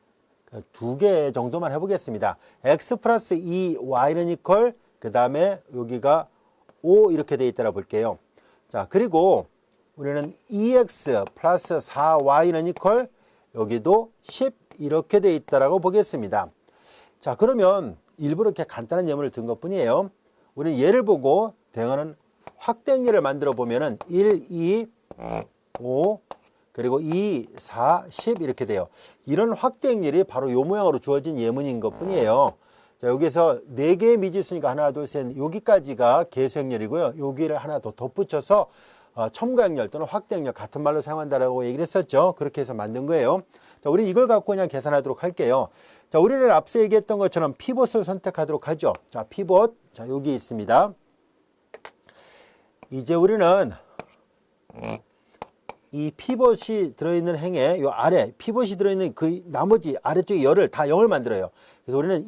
S1: 2개 정도만 해보겠습니다. x 플러스 2y는 이퀄, 그 다음에 여기가 5 이렇게 돼 있다라 볼게요. 자, 그리고 우리는 2x 플러스 4y는 이퀄, 여기도 10 이렇게 돼 있다라고 보겠습니다. 자, 그러면 일부러 이렇게 간단한 예문을 든 것 뿐이에요. 우리는 예를 보고 대응하는 확대행렬을 만들어 보면은 1, 2, 5 그리고 2, 4, 10 이렇게 돼요. 이런 확대행렬이 바로 이 모양으로 주어진 예문인 것 뿐이에요. 자, 여기서 4개의 미지수니까 하나, 둘, 셋, 여기까지가 개수행렬이고요. 여기를 하나 더 덧붙여서 첨가행렬 또는 확대행렬 같은 말로 사용한다라고 얘기를 했었죠. 그렇게 해서 만든 거예요. 자, 우리 이걸 갖고 그냥 계산하도록 할게요. 자, 우리는 앞서 얘기했던 것처럼 피봇을 선택하도록 하죠. 자, 피봇. 자, 여기 있습니다. 이제 우리는 이 피봇이 들어있는 행에 요 아래 피봇이 들어있는 그 나머지 아래쪽에 열을 다 0을 만들어요. 그래서 우리는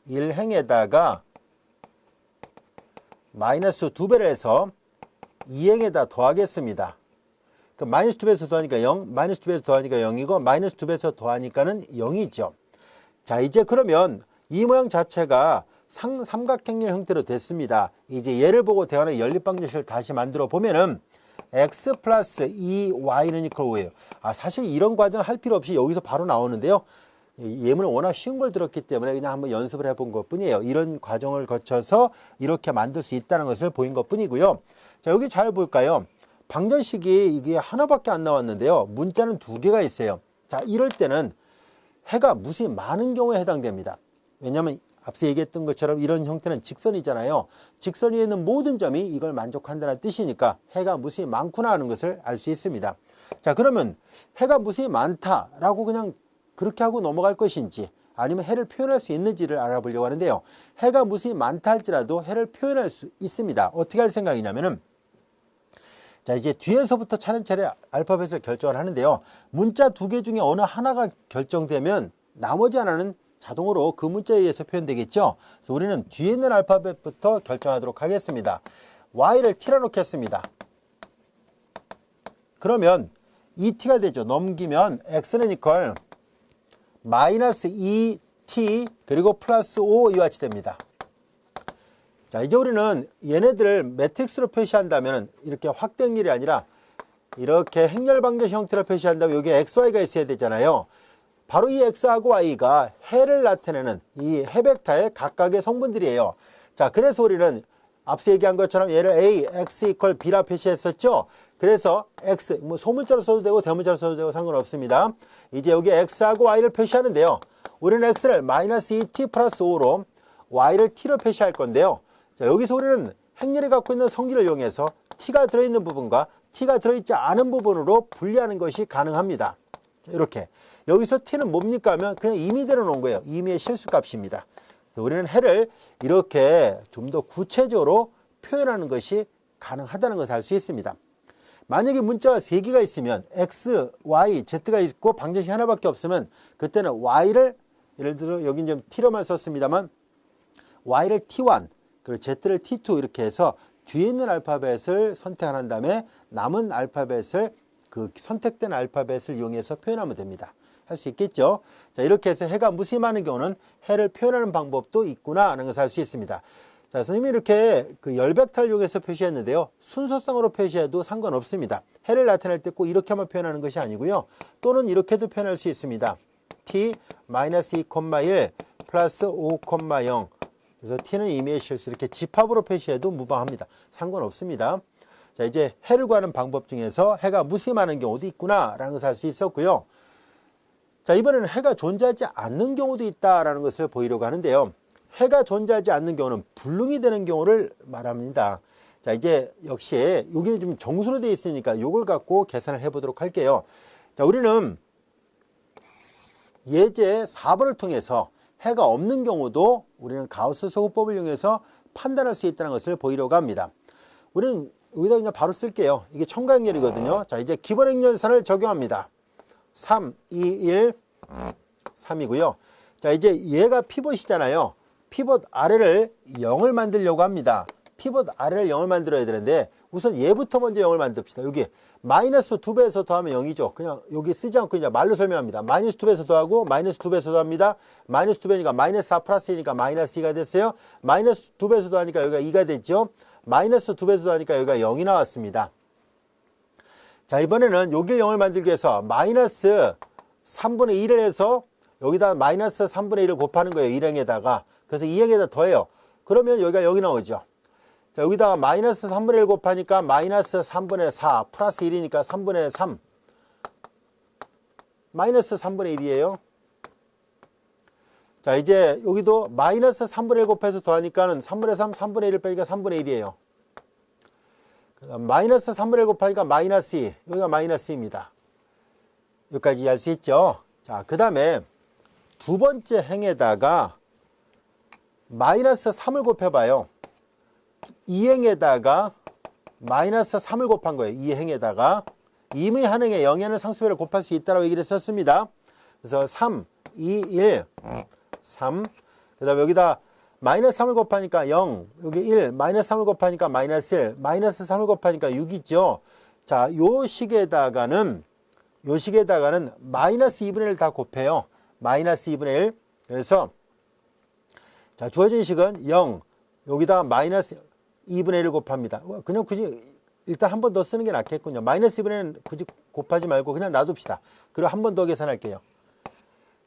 S1: 1행에다가 마이너스 2배를 해서 2행에다 더하겠습니다. 그 마이너스 2배에서 더하니까 0, 마이너스 2배에서 더하니까 0이고 마이너스 2배에서 더하니까는 0이죠. 자, 이제 그러면 이 모양 자체가 삼각행렬 형태로 됐습니다. 이제 얘를 보고 대하는 연립방정식을 다시 만들어 보면은 x 플러스 2y는 이퀄 5예요. 사실 이런 과정을 할 필요 없이 여기서 바로 나오는데요. 예문은 워낙 쉬운 걸 들었기 때문에 그냥 한번 연습을 해본 것 뿐이에요. 이런 과정을 거쳐서 이렇게 만들 수 있다는 것을 보인 것 뿐이고요. 자, 여기 잘 볼까요? 방정식이 이게 하나밖에 안 나왔는데요. 문자는 2개가 있어요. 자, 이럴 때는 해가 무수히 많은 경우에 해당됩니다. 왜냐하면 앞서 얘기했던 것처럼 이런 형태는 직선이잖아요. 직선 위에 있는 모든 점이 이걸 만족한다는 뜻이니까 해가 무수히 많구나 하는 것을 알 수 있습니다. 자, 그러면 해가 무수히 많다라고 그냥 그렇게 하고 넘어갈 것인지 아니면 해를 표현할 수 있는지를 알아보려고 하는데요. 해가 무수히 많다 할지라도 해를 표현할 수 있습니다. 어떻게 할 생각이냐면은, 자, 이제 뒤에서부터 차례차례 알파벳을 결정을 하는데요. 문자 2개 중에 어느 하나가 결정되면 나머지 하나는 자동으로 그 문자에 의해서 표현되겠죠. 그래서 우리는 뒤에 있는 알파벳부터 결정하도록 하겠습니다. y를 t라 놓겠습니다. 그러면 2t가 되죠. 넘기면 x는 이퀄 마이너스 2t 그리고 플러스 5 이와 같이 됩니다. 자, 이제 우리는 얘네들을 매트릭스로 표시한다면 이렇게 확대행렬이 아니라 이렇게 행렬 방정식 형태로 표시한다면 여기 xy가 있어야 되잖아요. 바로 이 x하고 y가 해를 나타내는 이 해 벡터의 각각의 성분들이에요. 자, 그래서 우리는 앞서 얘기한 것처럼 얘를 a, x 이퀄 b라 표시했었죠. 그래서 x, 뭐 소문자로 써도 되고 대문자로 써도 되고 상관없습니다. 이제 여기 x하고 y를 표시하는데요. 우리는 x를 마이너스 2t 플러스 5로 y를 t로 표시할 건데요. 자, 여기서 우리는 행렬이 갖고 있는 성질을 이용해서 t가 들어있는 부분과 t가 들어있지 않은 부분으로 분리하는 것이 가능합니다. 자, 이렇게 여기서 t는 뭡니까 하면 그냥 임의대로 놓은 거예요. 임의의 실수값입니다. 우리는 해를 이렇게 좀 더 구체적으로 표현하는 것이 가능하다는 것을 알 수 있습니다. 만약에 문자가 3개가 있으면 x, y, z가 있고 방정식 하나밖에 없으면 그때는 y를 예를 들어 여긴 좀 t로만 썼습니다만 y를 t1 그리고 z를 t2 이렇게 해서 뒤에 있는 알파벳을 선택한 다음에 남은 알파벳을 그 선택된 알파벳을 이용해서 표현하면 됩니다. 할 수 있겠죠. 자, 이렇게 해서 해가 무심하는 경우는 해를 표현하는 방법도 있구나 하는 것을 알 수 있습니다. 자, 선생님이 이렇게 그 열벡터를 이용해서 표시했는데요. 순서상으로 표시해도 상관없습니다. 해를 나타낼 때 꼭 이렇게만 표현하는 것이 아니고요. 또는 이렇게도 표현할 수 있습니다. t-2,1 플러스 5,0 그래서 t는 임의의 실수 이렇게 집합으로 표시해도 무방합니다. 상관없습니다. 자, 이제 해를 구하는 방법 중에서 해가 무심하는 경우도 있구나 라는 것을 알 수 있었고요. 자, 이번에는 해가 존재하지 않는 경우도 있다라는 것을 보이려고 하는데요. 해가 존재하지 않는 경우는 불능이 되는 경우를 말합니다. 자, 이제 역시 여기는 좀 정수로 되어 있으니까 이걸 갖고 계산을 해보도록 할게요. 자, 우리는 예제 4번을 통해서 해가 없는 경우도 우리는 가우스 소구법을 이용해서 판단할 수 있다는 것을 보이려고 합니다. 우리는 여기다 그냥 바로 쓸게요. 이게 첨가행렬이거든요. 자, 이제 기본행렬선을 적용합니다. 3, 2, 1, 3이고요. 자, 이제 얘가 피봇이잖아요. 피봇 아래를 0을 만들려고 합니다. 피봇 아래를 0을 만들어야 되는데 우선 얘부터 먼저 0을 만듭시다. 여기 마이너스 2배에서 더하면 0이죠. 그냥 여기 쓰지 않고 이제 말로 설명합니다. 마이너스 2배에서 더하고 마이너스 2배에서 더합니다. 마이너스 2배니까 마이너스 4 플러스 2니까 마이너스 2가 됐어요. 마이너스 2배에서 더하니까 여기가 2가 됐죠. 마이너스 2배에서 더하니까 여기가 0이 나왔습니다. 자, 이번에는 여기를 0을 만들기 위해서 마이너스 3분의 1을 해서 여기다 마이너스 3분의 1을 곱하는 거예요. 1행에다가. 그래서 2행에다 더해요. 그러면 여기가 0이 나오죠. 자, 여기다가 마이너스 3분의 1 곱하니까 마이너스 3분의 4 플러스 1이니까 3분의 3 마이너스 3분의 1이에요. 자, 이제 여기도 마이너스 3분의 1 곱해서 더하니까는 3분의 3, 3분의 1을 빼니까 3분의 1이에요. 마이너스 3분의 1 곱하니까 마이너스 2. 여기가 마이너스 2입니다. 여기까지 이해할 수 있죠? 자, 그 다음에 두 번째 행에다가 마이너스 3을 곱해봐요. 2행에다가 마이너스 3을 곱한 거예요. 2행에다가 임의 한 행에 0에는 상수배를 곱할 수 있다고 얘기를 했었습니다. 그래서 3, 2, 1, 3. 그 다음에 여기다 마이너스 3을 곱하니까 0, 여기 1, 마이너스 3을 곱하니까 마이너스 1, 마이너스 3을 곱하니까 6이죠. 자, 요 식에다가는 마이너스 2분의 1 다 곱해요. 마이너스 2분의 1. 그래서 자, 주어진 식은 0, 여기다 마이너스 2분의 1을 곱합니다. 그냥 굳이 일단 한 번 더 쓰는 게 낫겠군요. 마이너스 2분의 1은 굳이 곱하지 말고 그냥 놔둡시다. 그리고 한 번 더 계산할게요.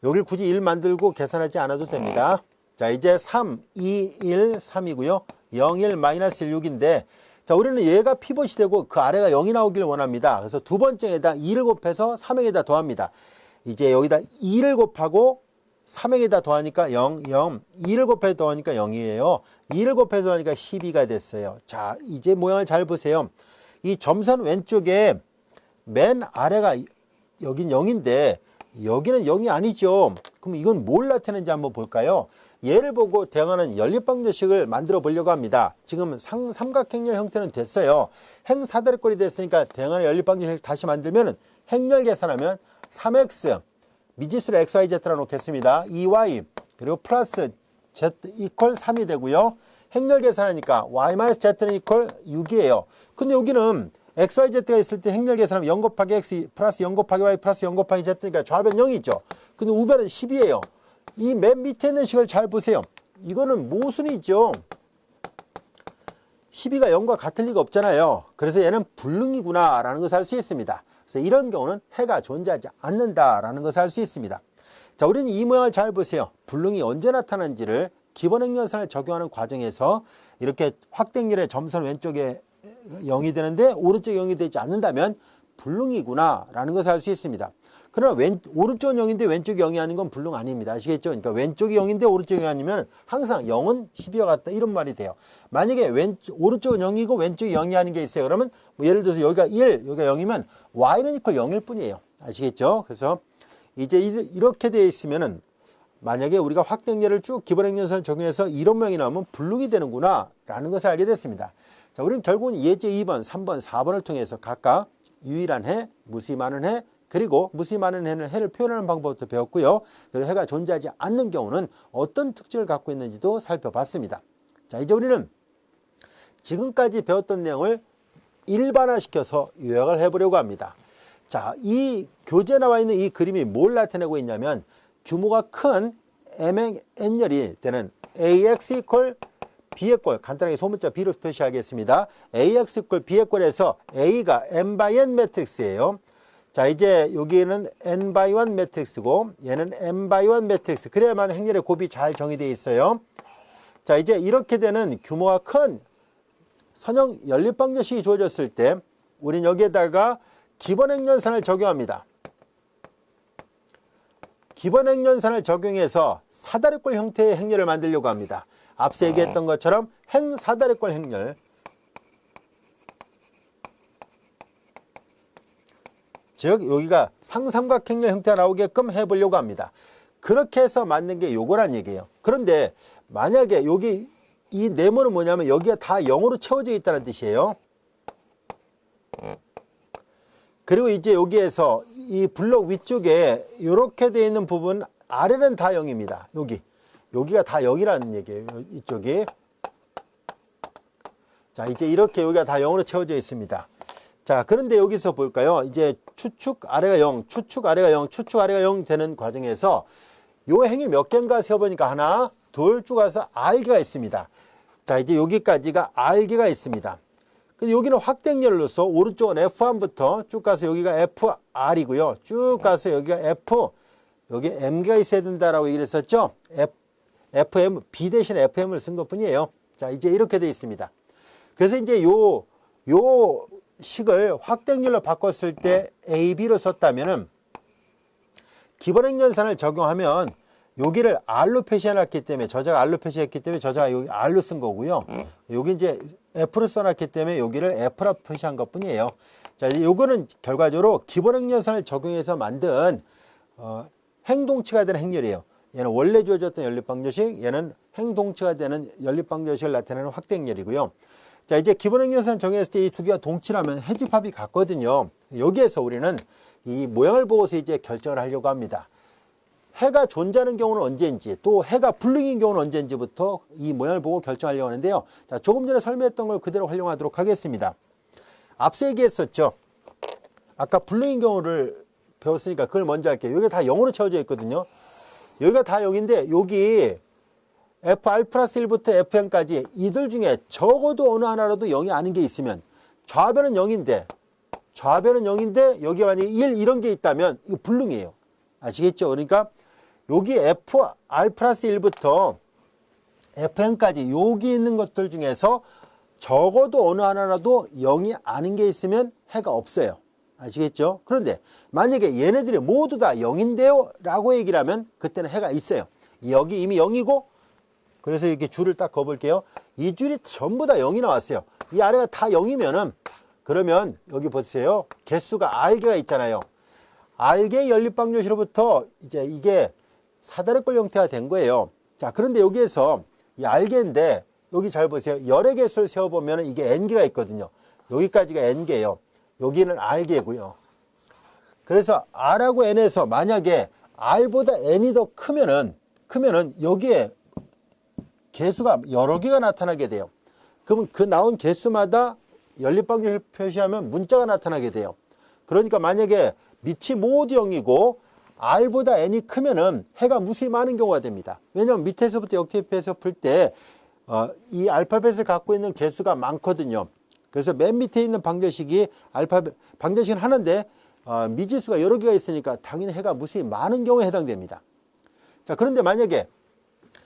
S1: 여길 굳이 1 만들고 계산하지 않아도 됩니다. 자, 이제 3, 2, 1, 3이고요. 0, 1, 마이너스 1, 6인데 자, 우리는 얘가 피봇이 되고 그 아래가 0이 나오길 원합니다. 그래서 두 번째에다 2를 곱해서 3행에다 더합니다. 이제 여기다 2를 곱하고 3행에다 더하니까 0, 0, 2를 곱해서 더하니까 0이에요. 2를 곱해서 더하니까 12가 됐어요. 자, 이제 모양을 잘 보세요. 이 점선 왼쪽에 맨 아래가 여긴 0인데 여기는 0이 아니죠. 그럼 이건 뭘 나타내는지 한번 볼까요? 얘를 보고 대응하는 연립방정식을 만들어 보려고 합니다. 지금 삼각행렬 형태는 됐어요. 행사다리꼴이 됐으니까 대응하는 연립방정식을 다시 만들면 행렬 계산하면 3x 미지수를 xyz라 놓겠습니다. 2y 그리고 플러스 z 이퀄 3이 되고요. 행렬 계산하니까 y-z는 이퀄 6이에요. 근데 여기는 xyz가 있을 때 행렬 계산하면 0 곱하기 x 플러스 0 곱하기 y 플러스 0 곱하기 z니까 좌변 0이죠. 근데 우변은 10이에요. 이 맨 밑에 있는 식을 잘 보세요. 이거는 모순이죠. 12가 0과 같을 리가 없잖아요. 그래서 얘는 불능이구나 라는 것을 알 수 있습니다. 그래서 이런 경우는 해가 존재하지 않는다라는 것을 알 수 있습니다. 자, 우리는 이 모양을 잘 보세요. 불능이 언제 나타난지를 기본행렬선을 적용하는 과정에서 이렇게 확대행렬의 점선 왼쪽에 0이 되는데 오른쪽에 0이 되지 않는다면 불능이구나 라는 것을 알 수 있습니다. 그러나 오른쪽은 0인데 왼쪽이 0이 아닌 건 불능 아닙니다. 아시겠죠? 그러니까 왼쪽이 0인데 오른쪽이 0이 아니면 항상 0은 12와 같다 이런 말이 돼요. 만약에 오른쪽은 0이고 왼쪽이 0이 아닌 게 있어요. 그러면 뭐 예를 들어서 여기가 1, 여기가 0이면 y는 이퀄 0일 뿐이에요. 아시겠죠? 그래서 이제 이렇게 되어 있으면은 만약에 우리가 확대행렬을 쭉 기본행렬선을 적용해서 이런 모양이 나오면 불능이 되는구나 라는 것을 알게 됐습니다. 자, 우리는 결국은 예제 2번, 3번, 4번을 통해서 각각 유일한 해, 무수히 많은 해, 그리고 무수히 많은 해는 해를 표현하는 방법부터 배웠고요. 그리고 해가 존재하지 않는 경우는 어떤 특징을 갖고 있는지도 살펴봤습니다. 자, 이제 우리는 지금까지 배웠던 내용을 일반화시켜서 요약을 해보려고 합니다. 자, 이 교재에 나와 있는 이 그림이 뭘 나타내고 있냐면 규모가 큰 n열이 되는 ax 이퀄 b의 꼴, 간단하게 소문자 b로 표시하겠습니다. ax 이퀄 b의 꼴에서 a가 n by n 매트릭스예요. 자, 이제 여기는 n by 1 매트릭스고 얘는 n by 1 매트릭스. 그래야만 행렬의 곱이 잘 정의되어 있어요. 자, 이제 이렇게 되는 규모가 큰 선형 연립방정식이 주어졌을 때 우린 여기에다가 기본행렬선을 적용합니다. 기본행렬선을 적용해서 사다리꼴 형태의 행렬을 만들려고 합니다. 앞서 얘기했던 것처럼 행사다리꼴 행렬, 즉 여기가 상삼각행렬 형태가 나오게끔 해보려고 합니다. 그렇게 해서 만든 게 요거란 얘기예요. 그런데 만약에 여기 이 네모는 뭐냐면 여기가 다 0으로 채워져 있다는 뜻이에요. 그리고 이제 여기에서 이 블록 위쪽에 이렇게 되어 있는 부분 아래는 다 0입니다. 여기가 다 0이라는 얘기예요. 이쪽이. 자, 이제 이렇게 여기가 다 0으로 채워져 있습니다. 자, 그런데 여기서 볼까요? 이제 추축 아래가 0, 추축 아래가 0, 추축 아래가 0 되는 과정에서 요 행이 몇 개인가 세어보니까 하나, 둘 쭉 가서 R개가 있습니다. 자, 이제 여기까지가 R개가 있습니다. 근데 여기는 확대행렬로서 오른쪽은 F1부터 쭉 가서 여기가 FR이고요. 쭉 가서 여기가 F, 여기 M개가 있어야 된다라고 얘기를 했었죠? FM, B 대신 FM을 쓴 것 뿐이에요. 자, 이제 이렇게 되어 있습니다. 그래서 이제 요 식을 확대행렬로 바꿨을 때 AB로 썼다면은 기본행렬선을 적용하면 여기를 R로 표시해놨기 때문에 저자가 R로 표시했기 때문에 저자가 여기 R로 쓴 거고요. 여기 이제 F로 써놨기 때문에 여기를 F로 표시한 것 뿐이에요. 자, 요거는 결과적으로 기본행렬선을 적용해서 만든 행동치가 되는 행렬이에요. 얘는 원래 주어졌던 연립방정식, 얘는 행동치가 되는 연립방정식을 나타내는 확대행렬이고요. 자, 이제 기본행렬선을 정했을 때 이 두 개가 동치라면 해집합이 같거든요. 여기에서 우리는 이 모양을 보고서 이제 결정을 하려고 합니다. 해가 존재하는 경우는 언제인지, 또 해가 불능인 경우는 언제인지부터 이 모양을 보고 결정하려고 하는데요. 자, 조금 전에 설명했던 걸 그대로 활용하도록 하겠습니다. 앞서 얘기했었죠. 아까 불능인 경우를 배웠으니까 그걸 먼저 할게요. 여기가 다 0으로 채워져 있거든요. 여기가 다 0인데 여기 FR 플러스 1부터 FN까지 이들 중에 적어도 어느 하나라도 0이 아닌 게 있으면 좌변은 0인데 여기에 만약에 1 이런 게 있다면 이거 불능이에요. 아시겠죠? 그러니까 여기 FR 플러스 1부터 FN까지 여기 있는 것들 중에서 적어도 어느 하나라도 0이 아닌 게 있으면 해가 없어요. 아시겠죠? 그런데 만약에 얘네들이 모두 다 0인데요 라고 얘기를 하면 그때는 해가 있어요. 여기 이미 0이고 그래서 이렇게 줄을 딱 그어볼게요. 이 줄이 전부 다 0이 나왔어요. 이 아래가 다 0이면은 그러면 여기 보세요. 개수가 R개가 있잖아요. R개 연립방정식으로부터 이제 이게 사다리꼴 형태가 된 거예요. 자, 그런데 여기에서 이 R개인데 여기 잘 보세요. 열의 개수를 세어보면 이게 N개가 있거든요. 여기까지가 N개예요. 여기는 R개고요. 그래서 R하고 N에서 만약에 R보다 N이 더 크면은 여기에 개수가 여러 개가 나타나게 돼요. 그러면 그 나온 개수마다 연립방정식 표시하면 문자가 나타나게 돼요. 그러니까 만약에 밑이 모두 0이고 R보다 N이 크면은 해가 무수히 많은 경우가 됩니다. 왜냐하면 밑에서부터 역대입해서 풀 때 이 알파벳을 갖고 있는 개수가 많거든요. 그래서 맨 밑에 있는 방정식이 방정식은 하나인데 미지수가 여러 개가 있으니까 당연히 해가 무수히 많은 경우에 해당됩니다. 자, 그런데 만약에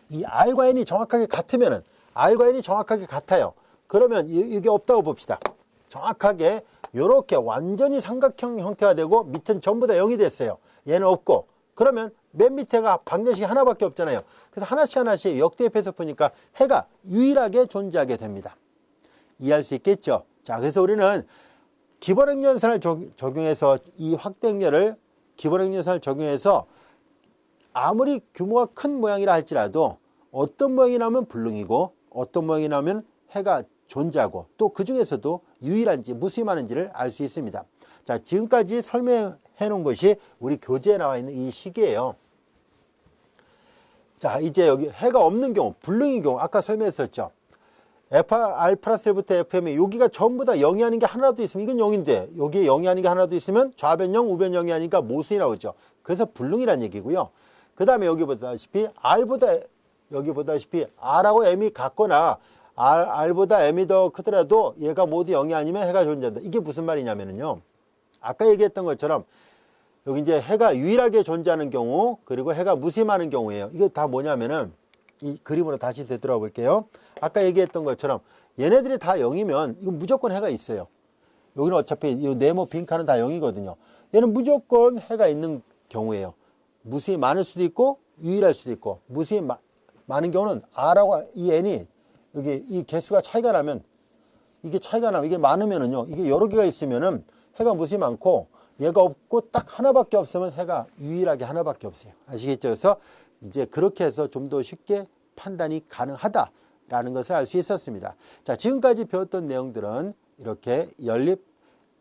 S1: 이 R과 N이 정확하게 같으면은, R과 N이 정확하게 같아요. 그러면 이게 없다고 봅시다. 정확하게 이렇게 완전히 삼각형 형태가 되고 밑은 전부 다 0이 됐어요. 얘는 없고. 그러면 맨 밑에가 방정식이 하나밖에 없잖아요. 그래서 하나씩 역대입해서 푸니까 해가 유일하게 존재하게 됩니다. 이해할 수 있겠죠? 자, 그래서 우리는 기본행렬선을 적용해서 이 확대행렬을 기본행렬선을 적용해서 아무리 규모가 큰 모양이라 할지라도 어떤 모양이 나오면 불능이고 어떤 모양이 나오면 해가 존재하고 또 그 중에서도 유일한지 무수히 많은지를 알 수 있습니다. 자, 지금까지 설명해 놓은 것이 우리 교재에 나와 있는 이 식이에요. 자, 이제 여기 해가 없는 경우, 불능인 경우 아까 설명했었죠. R 플러스 1부터 FM에 여기가 전부 다 0이 아닌 게 하나도 있으면 이건 0인데 여기에 0이 아닌 게 하나도 있으면 좌변 0, 우변 0이 아니니까 모순이 나오죠. 그래서 불능이란 얘기고요. 그 다음에 여기 보다시피 여기 보다시피 R하고 M이 같거나 R보다 M이 더 크더라도 얘가 모두 0이 아니면 해가 존재한다. 이게 무슨 말이냐면요. 아까 얘기했던 것처럼 여기 이제 해가 유일하게 존재하는 경우 그리고 해가 무수히 많은 경우예요. 이게 다 뭐냐면은 이 그림으로 다시 되돌아 볼게요. 아까 얘기했던 것처럼 얘네들이 다 0이면 이건 무조건 해가 있어요. 여기는 어차피 이 네모 빈칸은 다 0이거든요. 얘는 무조건 해가 있는 경우예요. 무수히 많을 수도 있고 유일할 수도 있고 무수히 많은 경우는 R하고 이 N이 여기 이 개수가 차이가 나면 이게 많으면은요. 이게 여러 개가 있으면은 해가 무수히 많고 얘가 없고 딱 하나밖에 없으면 해가 유일하게 하나밖에 없어요. 아시겠죠? 그래서 이제 그렇게 해서 좀 더 쉽게 판단이 가능하다라는 것을 알 수 있었습니다. 자, 지금까지 배웠던 내용들은 이렇게 연립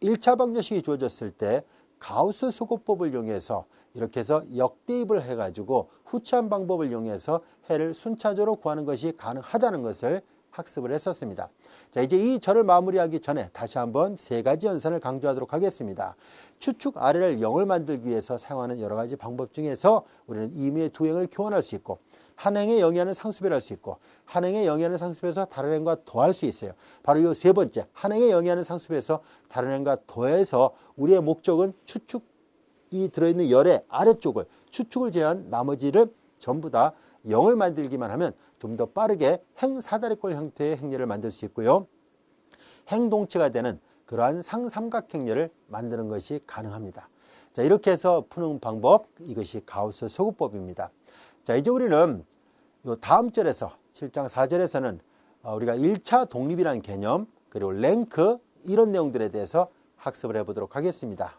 S1: 1차 방정식이 주어졌을 때 가우스 수고법을 이용해서 이렇게 해서 역대입을 해가지고 후치한 방법을 이용해서 해를 순차적으로 구하는 것이 가능하다는 것을 학습을 했었습니다. 자, 이제 이 절을 마무리하기 전에 다시 한번 세 가지 연산을 강조하도록 하겠습니다. 추축 아래를 0을 만들기 위해서 사용하는 여러 가지 방법 중에서 우리는 임의의 두 행을 교환할 수 있고 한 행에 영위하는 상수배를 할 수 있고 한 행에 영위하는 상수배에서 다른 행과 더할 수 있어요. 바로 이 세 번째 한 행에 영위하는 상수배에서 다른 행과 더해서 우리의 목적은 추축이 들어있는 열의 아래쪽을 추축을 제외한 나머지를 전부 다 0을 만들기만 하면 좀 더 빠르게 행사다리꼴 형태의 행렬을 만들 수 있고요. 행동체가 되는 그러한 상삼각행렬을 만드는 것이 가능합니다. 자, 이렇게 해서 푸는 방법, 이것이 가우스 소구법입니다. 자, 이제 우리는 요 다음 절에서 7장 4절에서는 우리가 1차 독립이라는 개념 그리고 랭크 이런 내용들에 대해서 학습을 해보도록 하겠습니다.